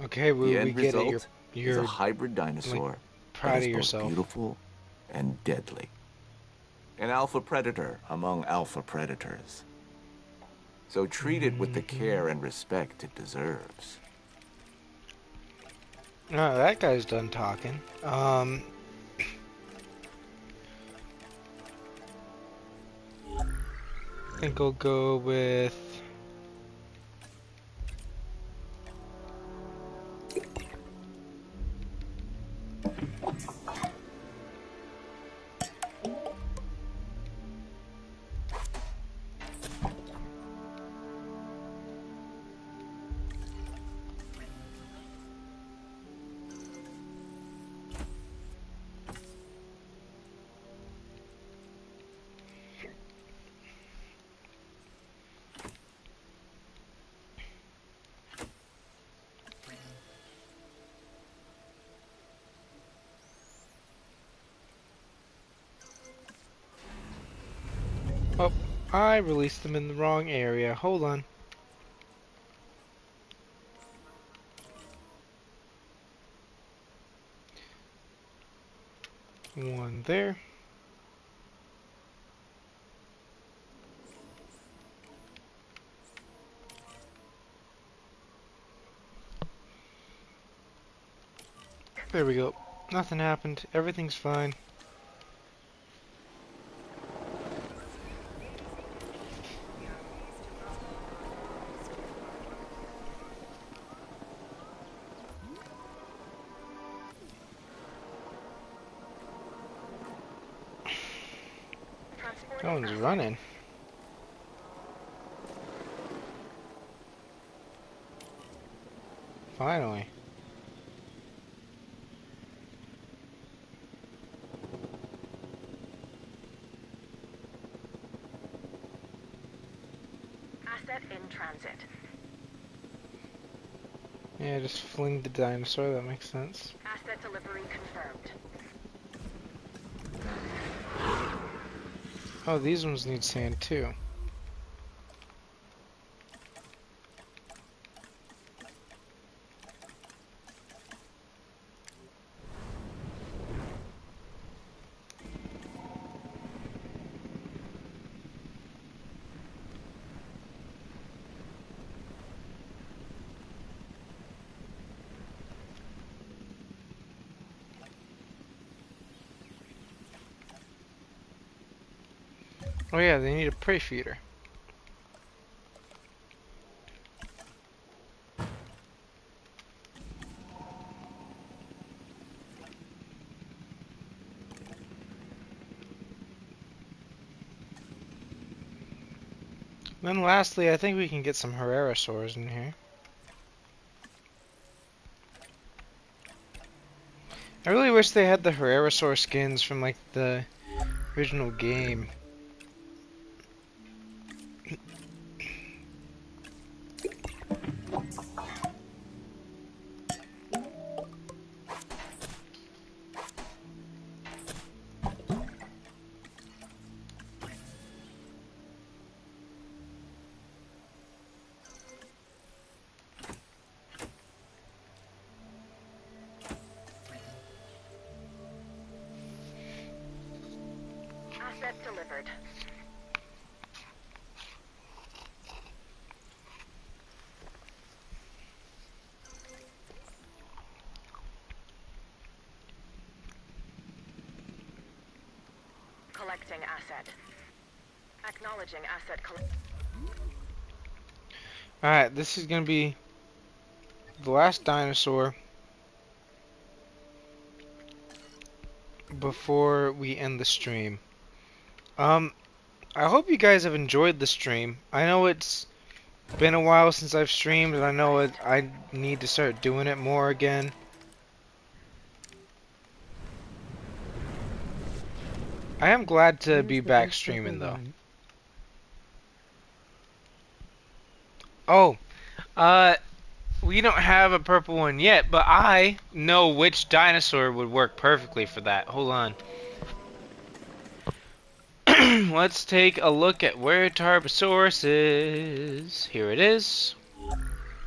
Okay, The we end get it. result is a You're hybrid dinosaur that proud is of both yourself. beautiful and deadly. An alpha predator among alpha predators. So treat it with the care and respect it deserves. Oh, that guy's done talking. I think I'll go with oh, I released them in the wrong area. Hold on. One there. There we go. Nothing happened. Everything's fine. No Transporting one's asset. running. Finally. Asset in transit. Yeah, just fling the dinosaur. That makes sense. Asset delivery confirmed. Oh, these ones need sand too. Oh yeah, they need a prey feeder. Then lastly, I think we can get some Herrerasaurs in here. I really wish they had the Herrerasaur skins from like the original game. Asset delivered. Collecting asset. Acknowledging asset Alright, this is gonna be the last dinosaur before we end the stream. I hope you guys have enjoyed the stream. I know it's been a while since I've streamed, and I know I need to start doing it more again. I am glad to Where's be the back big purple streaming, though. one? Oh, we don't have a purple one yet, but I know which dinosaur would work perfectly for that. Hold on. Let's take a look at where Tarbosaurus is. Here it is.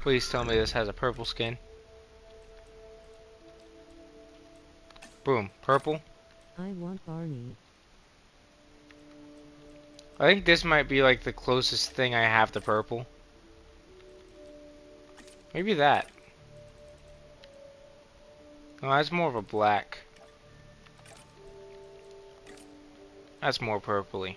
Please tell me this has a purple skin. Boom, purple. I want Barney. I think this might be like the closest thing I have to purple. Maybe that. No, that's more of a black. That's more purpley.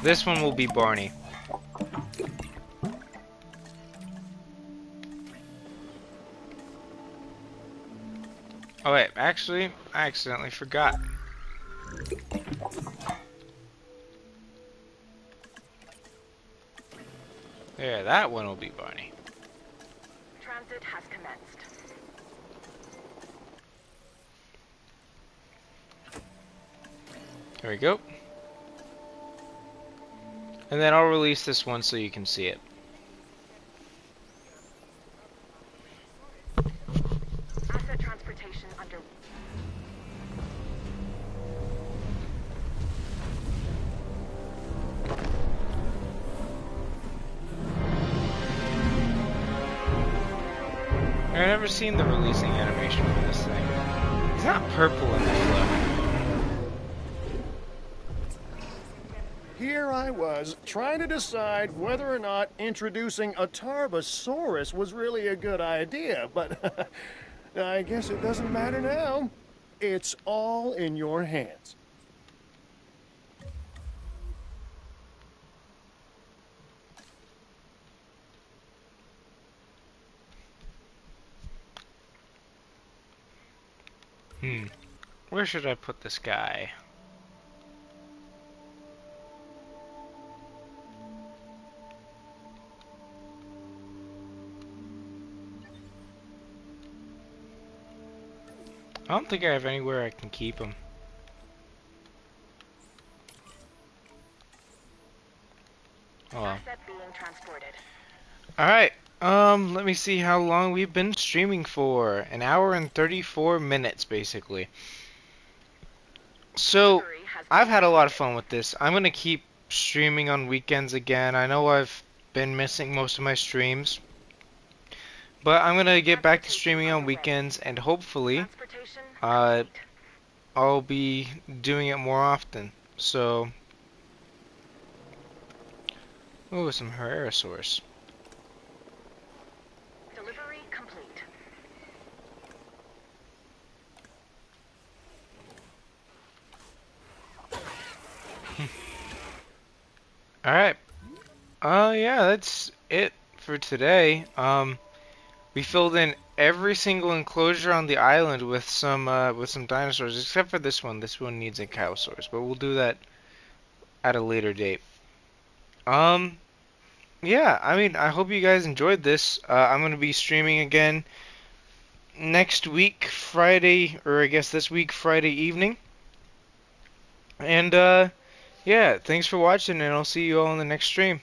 This one will be Barney. Oh wait, actually, I accidentally forgot. There, that one will be Barney. transit has commenced. There we go. And then I'll release this one so you can see it. Asset transportation under. I've never seen the releasing animation for this thing. It's not purple enough though. Here I was, trying to decide whether or not introducing a Tarbosaurus was really a good idea, but I guess it doesn't matter now. It's all in your hands. Where should I put this guy? I don't think I have anywhere I can keep him. Oh well. Asset being transported. Alright, let me see how long we've been streaming for. An hour and 34 minutes, basically. So, Delivery has I've been had a lot of completed. fun with this. I'm gonna keep streaming on weekends again. I know I've been missing most of my streams. But I'm gonna get back to streaming on weekends, and hopefully, Transportation uh, complete. I'll be doing it more often. So, ooh, some Herrerasaurs. Delivery complete. Alright. Yeah, that's it for today. We filled in every single enclosure on the island with some dinosaurs, except for this one. This one needs Ankylosaurs, but we'll do that at a later date. Um, yeah, I mean, I hope you guys enjoyed this. I'm gonna be streaming again next week, Friday, or I guess this week, Friday evening. And yeah, thanks for watching, and I'll see you all in the next stream.